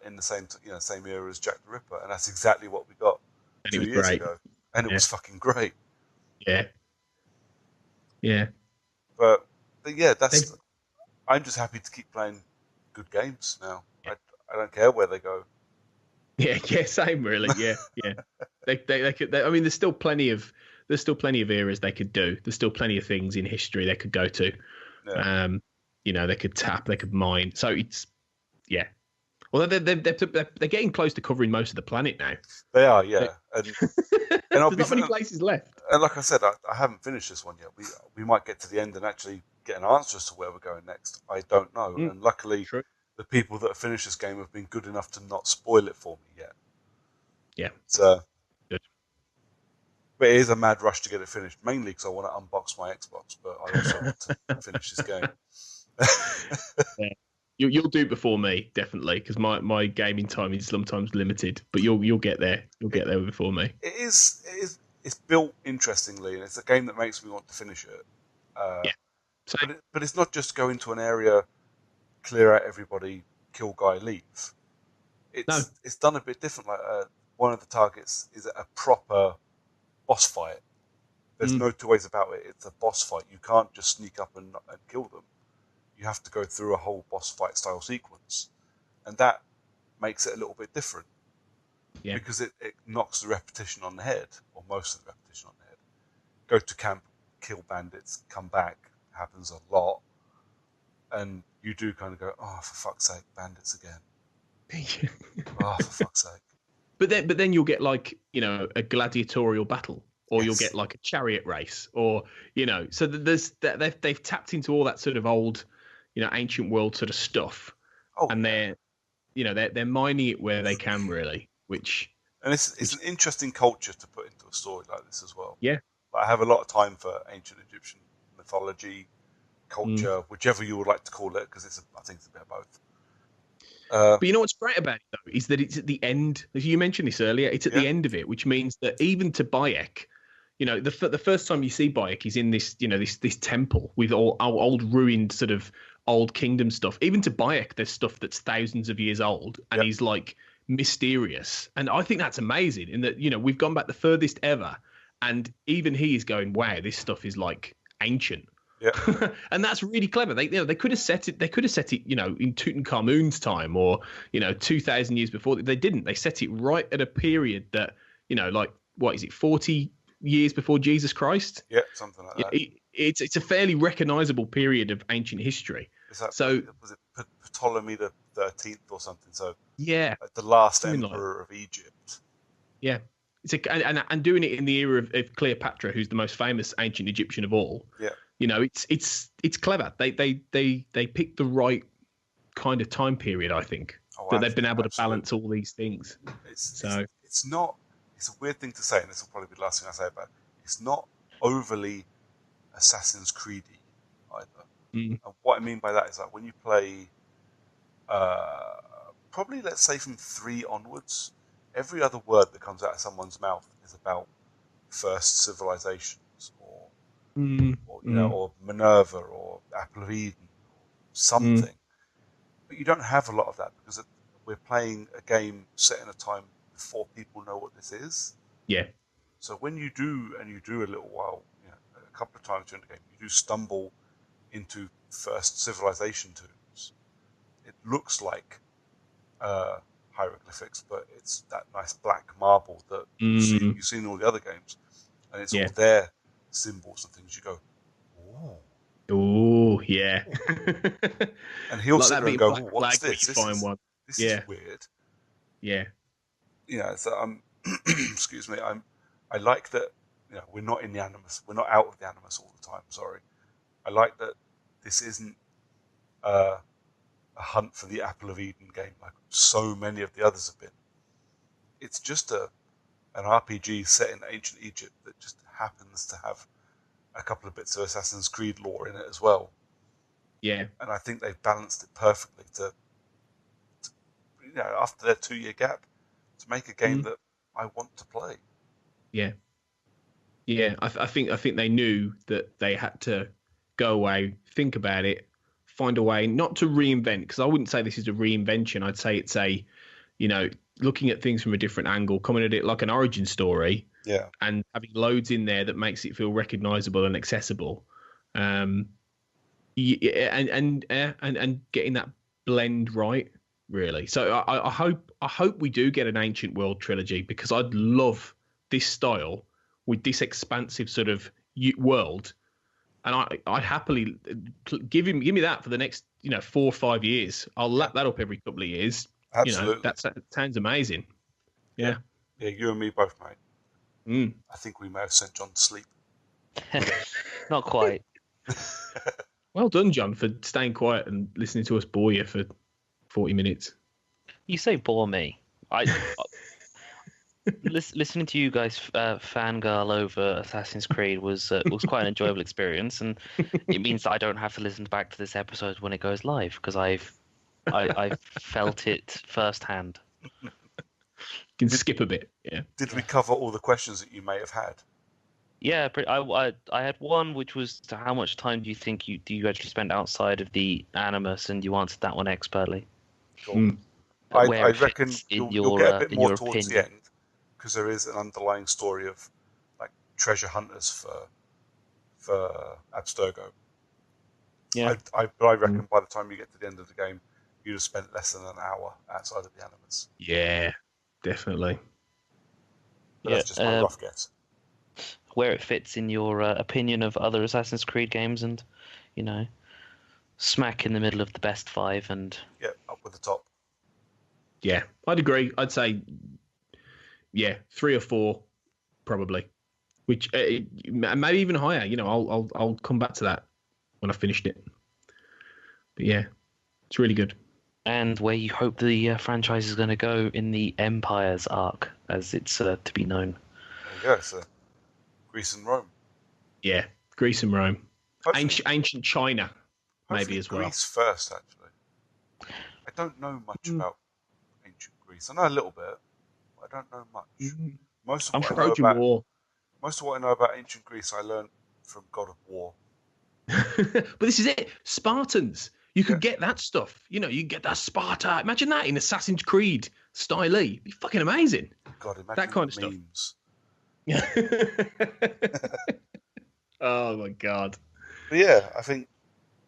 in the same era as Jack the Ripper, and that's exactly what we got 2 years ago, and it was fucking great. Yeah. Yeah. But yeah, I'm just happy to keep playing good games now. Yeah. I don't care where they go. Yeah, same really. Yeah. They could. I mean, there's still plenty of eras they could do. There's still plenty of things in history they could go to. Yeah. They could tap, they could mine. So it's Well, they're getting close to covering most of the planet now. They are, yeah. And there's not many places left. And like I said, I haven't finished this one yet. We might get to the end and actually get an answer as to where we're going next. I don't know. And luckily, the people that have finished this game have been good enough to not spoil it for me yet. Yeah. So, good. But it is a mad rush to get it finished, mainly because I want to unbox my Xbox, but I also want to finish this game. Yeah. You'll do it before me, definitely, because my gaming time is sometimes limited. But you'll get there. You'll get there before me. It's built interestingly, and it's a game that makes me want to finish it. But it's not just go into an area, clear out everybody, kill guy, leave. It's done a bit different. Like one of the targets is a proper boss fight. There's no two ways about it. It's a boss fight. You can't just sneak up and kill them. You have to go through a whole boss fight style sequence, and that makes it a little bit different. Yeah. Because it knocks the repetition on the head, or most of the repetition on the head. Go to camp, kill bandits, come back, happens a lot, and you do kind of go, oh, for fuck's sake, bandits again. Oh, for fuck's sake. But then you'll get a gladiatorial battle, or you'll get like a chariot race, or so they've tapped into all that sort of old, ancient world sort of stuff, and they're mining it where they can really, and it's an interesting culture to put into a story like this as well. Yeah, I have a lot of time for ancient Egyptian mythology, culture, whichever you would like to call it, because I think it's a bit of both. But you know what's great about it though is that it's at the end. As you mentioned this earlier, it's at the end of it, which means that even to Bayek, the first time you see Bayek, he's in this, this temple with all old ruined sort of old kingdom stuff. Even to Bayek, there's stuff that's thousands of years old, and he's like mysterious. And I think that's amazing. In that, we've gone back the furthest ever, and even he is going, "Wow, this stuff is like ancient." Yeah, and that's really clever. They could have set it. They could have set it, in Tutankhamun's time, or 2,000 years before. They didn't. They set it right at a period that, like, what is it, 40 years before Jesus Christ? Yeah, something like that. It's a fairly recognizable period of ancient history. Was it Ptolemy the 13th or something? So yeah, like the last emperor of Egypt. Yeah, and doing it in the era of Cleopatra, who's the most famous ancient Egyptian of all. Yeah. It's clever. They picked the right kind of time period, I think, that they've been able to balance all these things. It's a weird thing to say, and this will probably be the last thing I say about it. It's not overly Assassin's Creedy either. And what I mean by that is that when you play, probably let's say from 3 onwards, every other word that comes out of someone's mouth is about first civilizations, or Minerva, or Apple of Eden, or something. But you don't have a lot of that because we're playing a game set in a time before people know what this is. Yeah. So when you do a little while, a couple of times during the game, you do stumble into first civilization tombs. It looks like hieroglyphics, but it's that nice black marble that you see in all the other games, and it's all their symbols and things. You go, oh yeah. And he'll sit there and go, what's this? This is weird. Yeah. So excuse me, I like that, we're not in the Animus. We're not out of the Animus all the time. Sorry. I like that this isn't a hunt for the Apple of Eden game like so many of the others have been. It's just an RPG set in ancient Egypt that just happens to have a couple of bits of Assassin's Creed lore in it as well. Yeah. And I think they've balanced it perfectly to after their 2-year gap, to make a game that I want to play. Yeah. Yeah, I think they knew that they had to go away, think about it, find a way not to reinvent, because I wouldn't say this is a reinvention. I'd say it's a, looking at things from a different angle, coming at it like an origin story, and having loads in there that makes it feel recognizable and accessible, and getting that blend right, really. So I hope we do get an Ancient World trilogy, because I'd love this style with this expansive sort of world, and I'd happily give me that for the next 4 or 5 years. I'll lap that up every couple of years. Absolutely, that sounds amazing. Yeah, you and me both, mate. I think we may have sent John to sleep. Not quite. Well done, John, for staying quiet and listening to us bore you for 40 minutes. You say bore me. Listening to you guys fangirl over Assassin's Creed was quite an enjoyable experience, and it means that I don't have to listen back to this episode when it goes live, because I've felt it firsthand. You can skip a bit. Yeah. Did we cover all the questions that you may have had? Yeah, I had one, which was, to how much time do you think do you actually spend outside of the Animus, and you answered that one expertly. Cool. I reckon you'll get a bit more towards the end, because there is an underlying story of like treasure hunters for Abstergo. Yeah. I reckon by the time you get to the end of the game, you'd have spent less than an hour outside of the Animus. Yeah, definitely. But that's just my rough guess. Where it fits in your opinion of other Assassin's Creed games, and smack in the middle of the best 5, and up with the top. Yeah, I'd agree. I'd say 3 or 4 probably, which maybe even higher. I'll come back to that when I've finished it. But yeah, it's really good. And where you hope the franchise is going to go in the Empire's arc, as it's to be known. There you go. So Greece and Rome. Yeah, Greece and Rome. Ancient China, maybe as well. Greece first, actually. I don't know much about ancient Greece. I know a little bit, but I don't know much. Most of what I know about ancient Greece, I learned from God of War. But this is it. Spartans. You could get that stuff. You get that Sparta. Imagine that in Assassin's Creed style. It'd be fucking amazing. God, imagine that kind of memes. Stuff. Oh my God. But yeah, I think.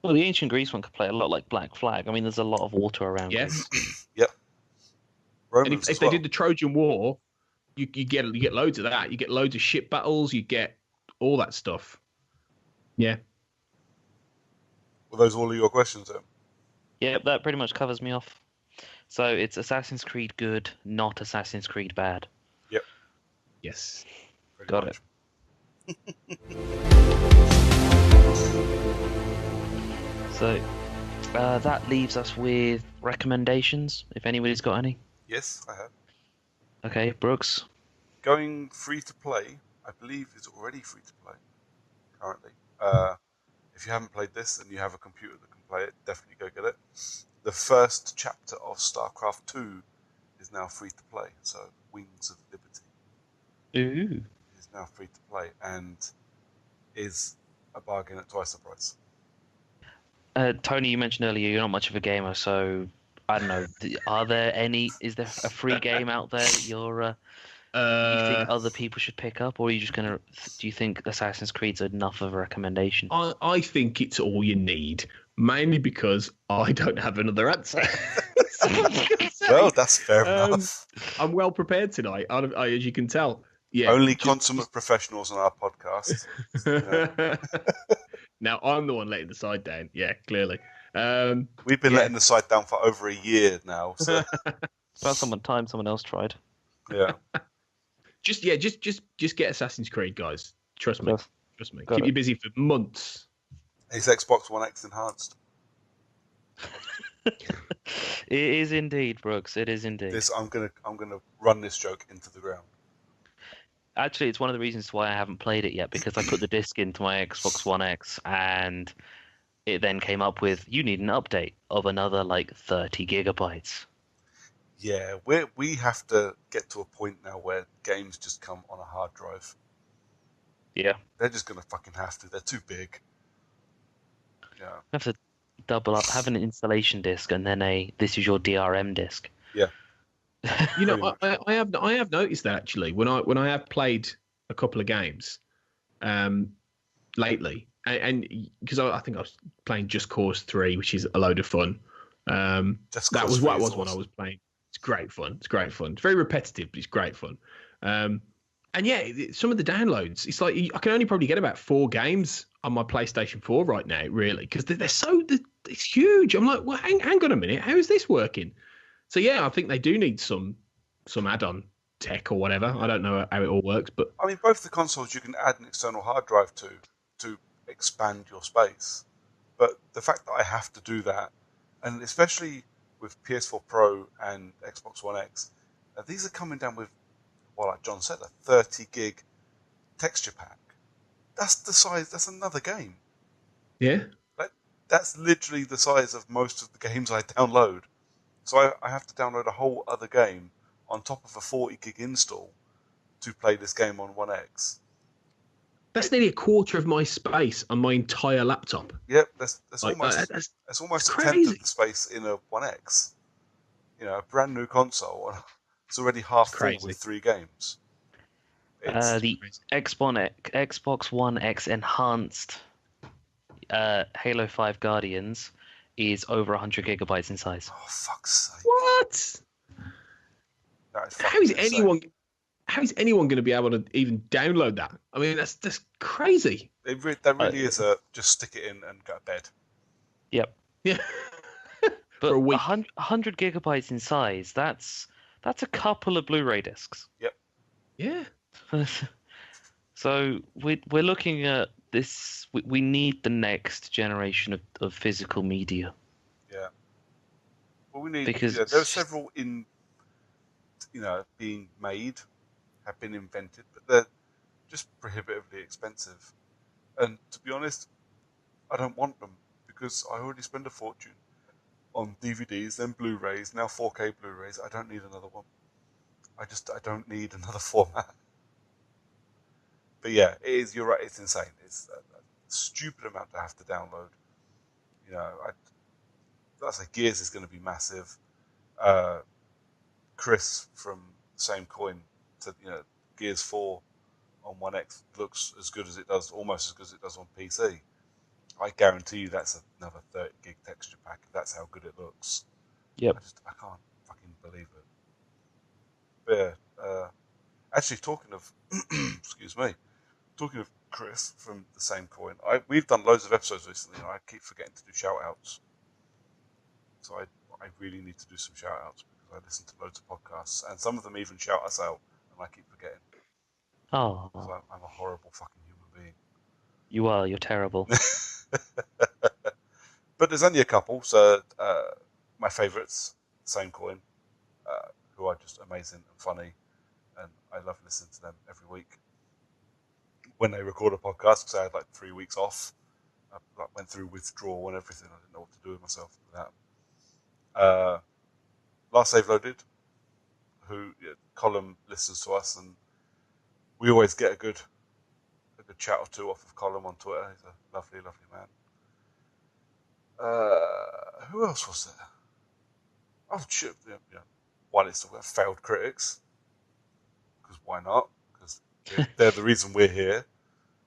Well, the ancient Greece one could play a lot like Black Flag. I mean, there's a lot of water around. Yes. Yep. Romans and if they did the Trojan War, you get loads of that. You get loads of ship battles. You get all that stuff. Yeah. Were those all of your questions then? Yeah, that pretty much covers me off. So it's Assassin's Creed good, not Assassin's Creed bad. Yep. Yes. Got it. So that leaves us with recommendations, if anybody's got any. Yes, I have. Okay, Brooks. Going free to play, I believe is already free to play currently. If you haven't played this and you have a computer that can play it, definitely go get it. The first chapter of StarCraft 2 is now free to play, so Wings of Liberty is now free to play and is a bargain at twice the price. Tony, you mentioned earlier you're not much of a gamer, so I don't know. Is there a free game out there that you think other people should pick up, or are you just do you think Assassin's Creed's enough of a recommendation? I think it's all you need, mainly because I don't have another answer. Well, that's fair enough. I'm well prepared tonight, as you can tell. Yeah, only consummate professionals on our podcast. Now I'm the one letting the side down. Yeah, clearly. We've been letting the side down for over a year now. So. About someone else tried. Yeah. Just get Assassin's Creed, guys. Trust me. Just Trust me. got Keep it. you busy for months. It's Xbox One X enhanced. It is indeed, Brooks. It is indeed. This I'm gonna run this joke into the ground. Actually, it's one of the reasons why I haven't played it yet, because I put the disc into my Xbox One X and it then came up with, you need an update of another like 30 gigabytes. Yeah, we have to get to a point now where games just come on a hard drive. Yeah. They're just gonna fucking have to. They're too big. Yeah. You have to double up, have an installation disc and then this is your DRM disc. Yeah. You Pretty know, much. I have noticed that actually when I have played a couple of games, lately, and because I think I was playing Just Cause 3, which is a load of fun. Just That Cause was 3 what it is was when I awesome. was playing. It's great fun. It's great fun. It's very repetitive, but it's great fun. And yeah, some of the downloads, it's like I can only probably get about 4 games on my PlayStation 4 right now, really, because it's huge. I'm like, well, hang on a minute, how is this working? So yeah, I think they do need some add-on tech or whatever. I don't know how it all works, but I mean, both the consoles you can add an external hard drive to expand your space, but the fact that I have to do that, and especially with PS4 Pro and Xbox One X, these are coming down with, well, like John said, a 30 gig texture pack. That's the size. That's another game. yeah, That's literally the size of most of the games I download. So I have to download a whole other game on top of a 40 gig install to play this game on One X. that's nearly a quarter of my space on my entire laptop. Yep, that's Like almost that's that's almost a tenth of crazy. the space in a One X. You know, a brand new console. It's already half It's full with crazy. 3 games. It's The Xbox One X enhanced Halo 5 Guardians is over 100 gigabytes in size. oh fuck's sake! What? That is How fucking is insane. anyone going to be able to even download that? I mean, that's crazy. That Uh, really is a just stick it in and go to bed. yep. Yeah, for But a week. 100 gigabytes in size, that's a couple of Blu-ray discs. Yep. Yeah, So we're looking at this. We need the next generation of physical media Yeah. Well, we need. because Yeah, there are it's just, several being made, have been invented, but they're just prohibitively expensive. And to be honest, I don't want them because I already spend a fortune on DVDs, then Blu-rays, now 4K Blu-rays. I don't need another one. I don't need another format. But yeah, it is. You're right. It's insane. It's a stupid amount to have to download. You know, that's like Gears is going to be massive. Chris from the same coin said, Gears 4 on One X looks as good as it does, almost as good as it does on PC. I guarantee you that's another 30 gig texture pack. That's how good it looks. yep. I can't fucking believe it. But yeah, actually, talking of, excuse me, talking of Chris from the same coin, we've done loads of episodes recently, and I keep forgetting to do shout outs. So I really need to do some shout outs because I listen to loads of podcasts, and some of them even shout us out, and I keep forgetting. Oh, So I'm a horrible fucking human being. you are. You're terrible. But there's only a couple, so my favourites, same coin, who are just amazing and funny, and I love listening to them every week. When they record a podcast, because I had like 3 weeks off, I went through withdrawal and everything. I didn't know what to do with myself with that. Last Save Loaded, who Colin listens to us, and we always get a good chat or two off of Colin on Twitter. He's a lovely, lovely man. Who else was there? Oh shit! One is talking about failed critics, because why not? Because they're the reason we're here.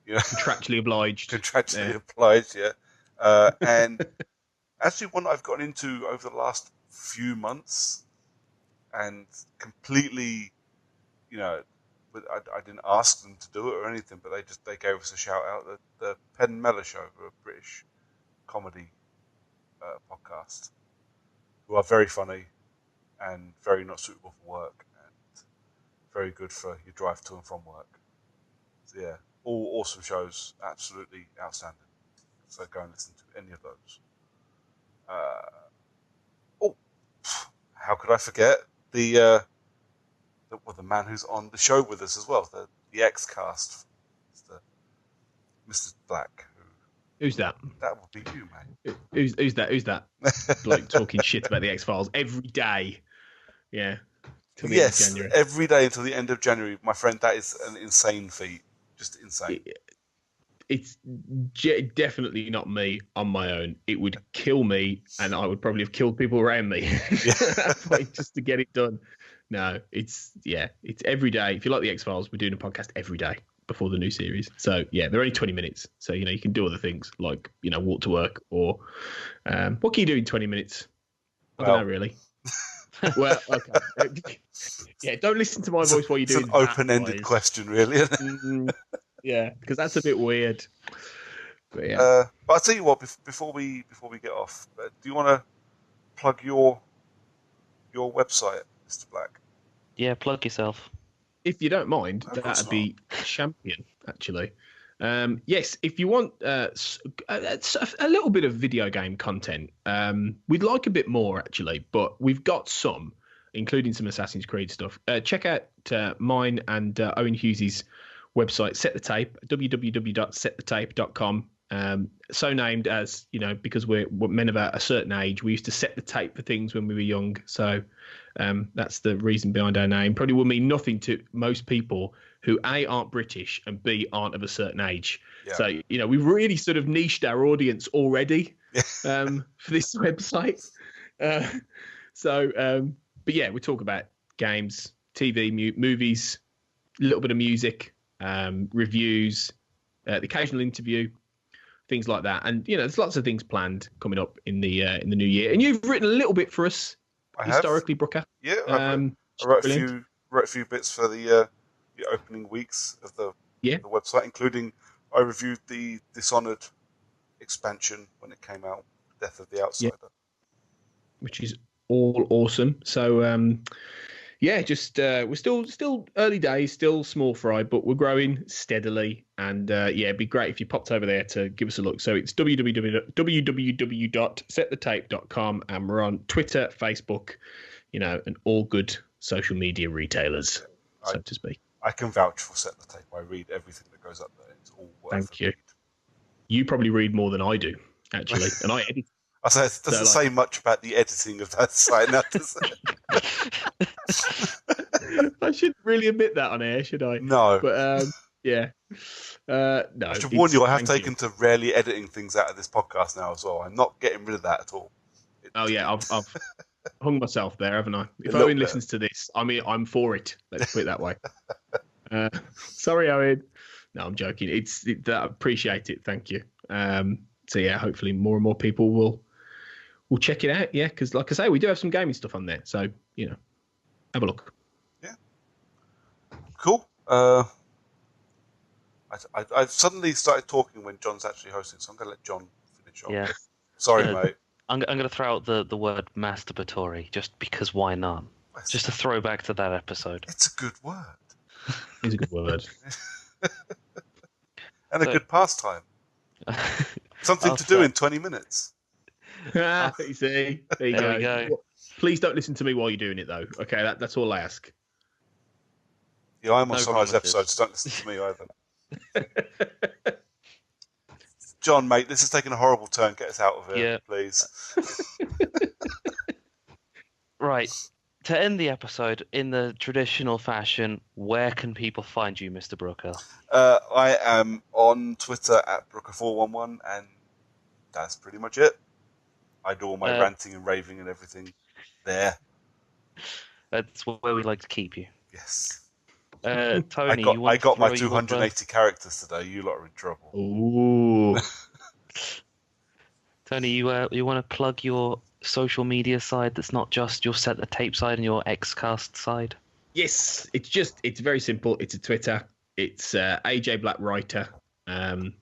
contractually obliged. Contractually obliged, yeah. And actually, one I've gotten into over the last few months, and completely, I didn't ask them to do it or anything, but they gave us a shout out. The Penn Mellor Show, who are a British comedy podcast, who are very funny and very not suitable for work, and very good for your drive to and from work. So yeah, all awesome shows, absolutely outstanding. So go and listen to any of those. How could I forget the man who's on the show with us as well, the X-Cast, Mr. Black. Who's that? That would be you, mate. Who's that? Who's that? Like talking shit about the X-Files every day. Yeah. Till the end of January. Every day until the end of January. My friend, that is an insane feat. Just insane. It's definitely not me on my own. It would kill me, and I would probably have killed people around me at that point just to get it done. No, it's every day. If you like the X-Files, we're doing a podcast every day before the new series. So yeah, they're only 20 minutes. So you can do other things like walk to work or what can you do in 20 minutes? I don't know really. Well, okay. Yeah, don't listen to my voice while you're doing that. It's an open-ended question, really. Isn't it? Yeah, because that's a bit weird. But yeah. But I'll tell you what. Before we get off, do you want to plug your website, Mr. Black? Yeah, plug yourself. If you don't mind, that'd be champion, actually. Yes, if you want a little bit of video game content, we'd like a bit more, actually, but we've got some, including some Assassin's Creed stuff. Check out mine and Owen Hughes's website, Set the Tape, www.setthethape.com. So named as, because we're men of a certain age, we used to set the tape for things when we were young. So that's the reason behind our name. Probably will mean nothing to most people who A, aren't British and B, aren't of a certain age. Yeah. So, we've really sort of niched our audience already for this website. But yeah, we talk about games, TV, movies, a little bit of music, reviews, the occasional interview, things like that. And there's lots of things planned coming up in the new year. And you've written a little bit for us historically, Brooker. Yeah, I wrote a few bits for the opening weeks of the website, including I reviewed the Dishonored expansion when it came out, Death of the Outsider, which is all awesome. So just we're still early days, still small fry, but we're growing steadily. And it'd be great if you popped over there to give us a look. So it's www.setthethape.com, and we're on Twitter, Facebook, and all good social media retailers, so to speak. I can vouch for Set the Tape. I read everything that goes up there. It's all worth Thank you. You probably read more than I do, actually, and I edit. I say it doesn't say much about the editing of that site now, does it? I shouldn't really admit that on air, should I? No. But no. I should warn you, I have taken to rarely editing things out of this podcast now as well. I'm not getting rid of that at all. I've hung myself there, haven't I? If Owen listens to this, I'm for it. Let's put it that way. Sorry, Owen. No, I'm joking. I appreciate it. Thank you. So yeah, hopefully more and more people will check it out. Yeah, because like I say, we do have some gaming stuff on there. So have a look. Yeah. Cool. I suddenly started talking when John's actually hosting, so I'm going to let John finish off. Yeah. Sorry, mate. I'm going to throw out the word masturbatory, just because why not? Just a throwback to that episode. It's a good word. It's a good word. And a good pastime. Something to do in 20 minutes. You see? There you go. Please don't listen to me while you're doing it, though. Okay, that's all I ask. Yeah, I'm on some of those episodes. Don't listen to me either. John, mate, this is taking a horrible turn. Get us out of here, please. Right. To end the episode in the traditional fashion, where can people find you, Mr. Brooker? I am on Twitter at Brooker411, and that's pretty much it. I do all my ranting and raving and everything there. That's where we like to keep you. Yes. Tony, I got my 280 characters today. You lot are in trouble. Ooh. Tony, you want to plug your social media side that's not just your Set the Tape side and your Xcast side? Yes, it's very simple. It's a Twitter. It's AJ Black Writer on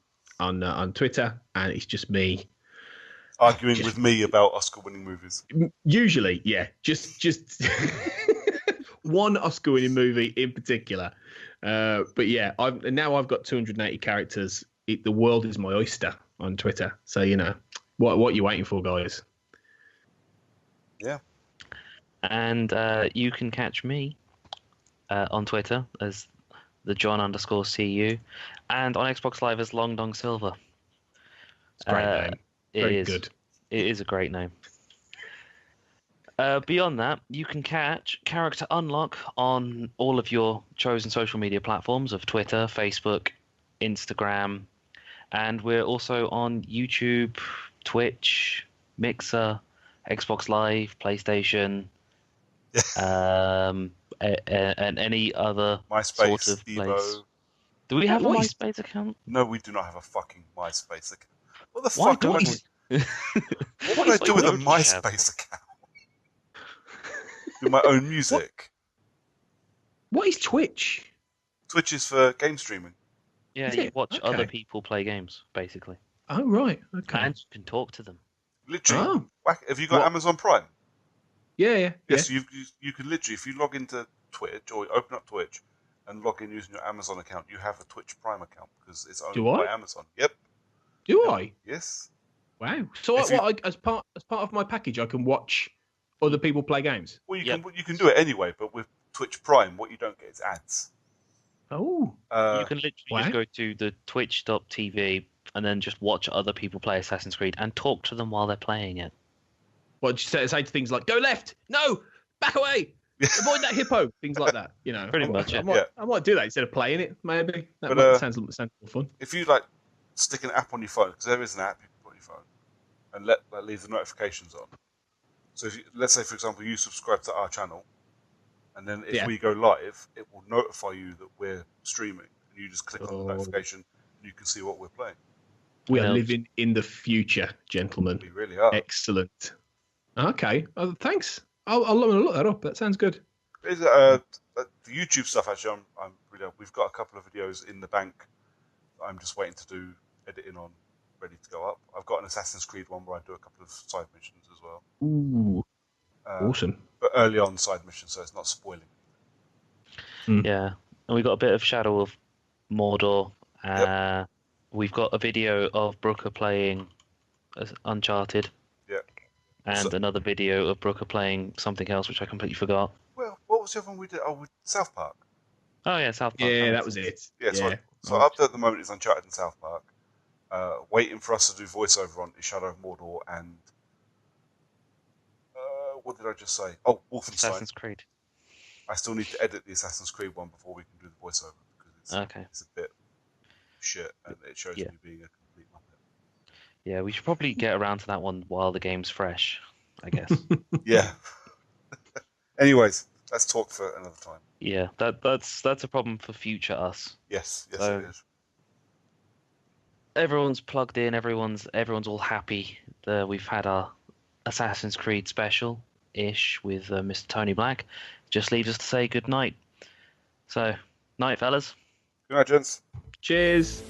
Twitter, and it's just me arguing with me about Oscar-winning movies. Usually, yeah. Just one Oscar-winning movie in particular. But yeah, I've got 280 characters. The world is my oyster on Twitter. So what are you waiting for, guys? Yeah. And you can catch me on Twitter as the John_CU, and on Xbox Live as Long Dong Silver. It's a great name. Very good. It is a great name. Beyond that, you can catch Character Unlock on all of your chosen social media platforms of Twitter, Facebook, Instagram, and we're also on YouTube, Twitch, Mixer, Xbox Live, PlayStation, and any other MySpace, sort of Evo. place. Do we have a MySpace account? No, we do not have a fucking MySpace account. What the Why fuck? don't we? What would I do with a MySpace account? Do my own music. What is Twitch? Twitch is for game streaming. Yeah, you watch other people play games, basically. Oh, right. Okay. And you can talk to them. Literally. Have you got Amazon Prime? Yeah. Yes, you can literally, if you log into Twitch or open up Twitch and log in using your Amazon account, you have a Twitch Prime account because it's owned by Amazon. Yep. Do I? Yes. Wow. So as part of my package, I can watch other people play games? Well, you can do it anyway, but with Twitch Prime, what you don't get is ads. Oh. You can literally just go to the twitch.tv and then just watch other people play Assassin's Creed and talk to them while they're playing it. What, say things like, go left, no, back away, avoid that hippo, things like that, Pretty much, I might do that instead of playing it, maybe. Sounds more fun. If you, stick an app on your phone, because there is an app you can put on your phone, and leave the notifications on. So if let's say, for example, you subscribe to our channel, and then if we go live, it will notify you that we're streaming, and you just click on the notification, and you can see what we're playing. We are living in the future, gentlemen. We really are. Excellent. Okay, thanks. I'll look that up. That sounds good. The YouTube stuff, actually, we've got a couple of videos in the bank that I'm just waiting to do editing on, ready to go up. I've got an Assassin's Creed one where I do a couple of side missions as well. Ooh, awesome. But early on side missions, so it's not spoiling anything. Yeah, and we've got a bit of Shadow of Mordor. We've got a video of Brooker playing Uncharted. Yeah. And another video of Brooker playing something else, which I completely forgot. Well, what was the other one we did? Oh, with South Park. Oh, yeah, South Park. Yeah, that was it. Yeah, so up there at the moment is Uncharted and South Park. Waiting for us to do voiceover on is Shadow of Mordor and... what did I just say? Oh, Wolfenstein. Assassin's Creed. I still need to edit the Assassin's Creed one before we can do the voiceover, because it's a bit shit, and it shows me being a complete muppet. Yeah, we should probably get around to that one while the game's fresh, I guess. Yeah. Anyways, let's talk for another time. Yeah, that's a problem for future us. Yes, it is. Everyone's plugged in. Everyone's all happy. We've had our Assassin's Creed special-ish with Mr. Tony Black. Just leaves us to say good night. So, night, fellas. Good night, gents. Cheers.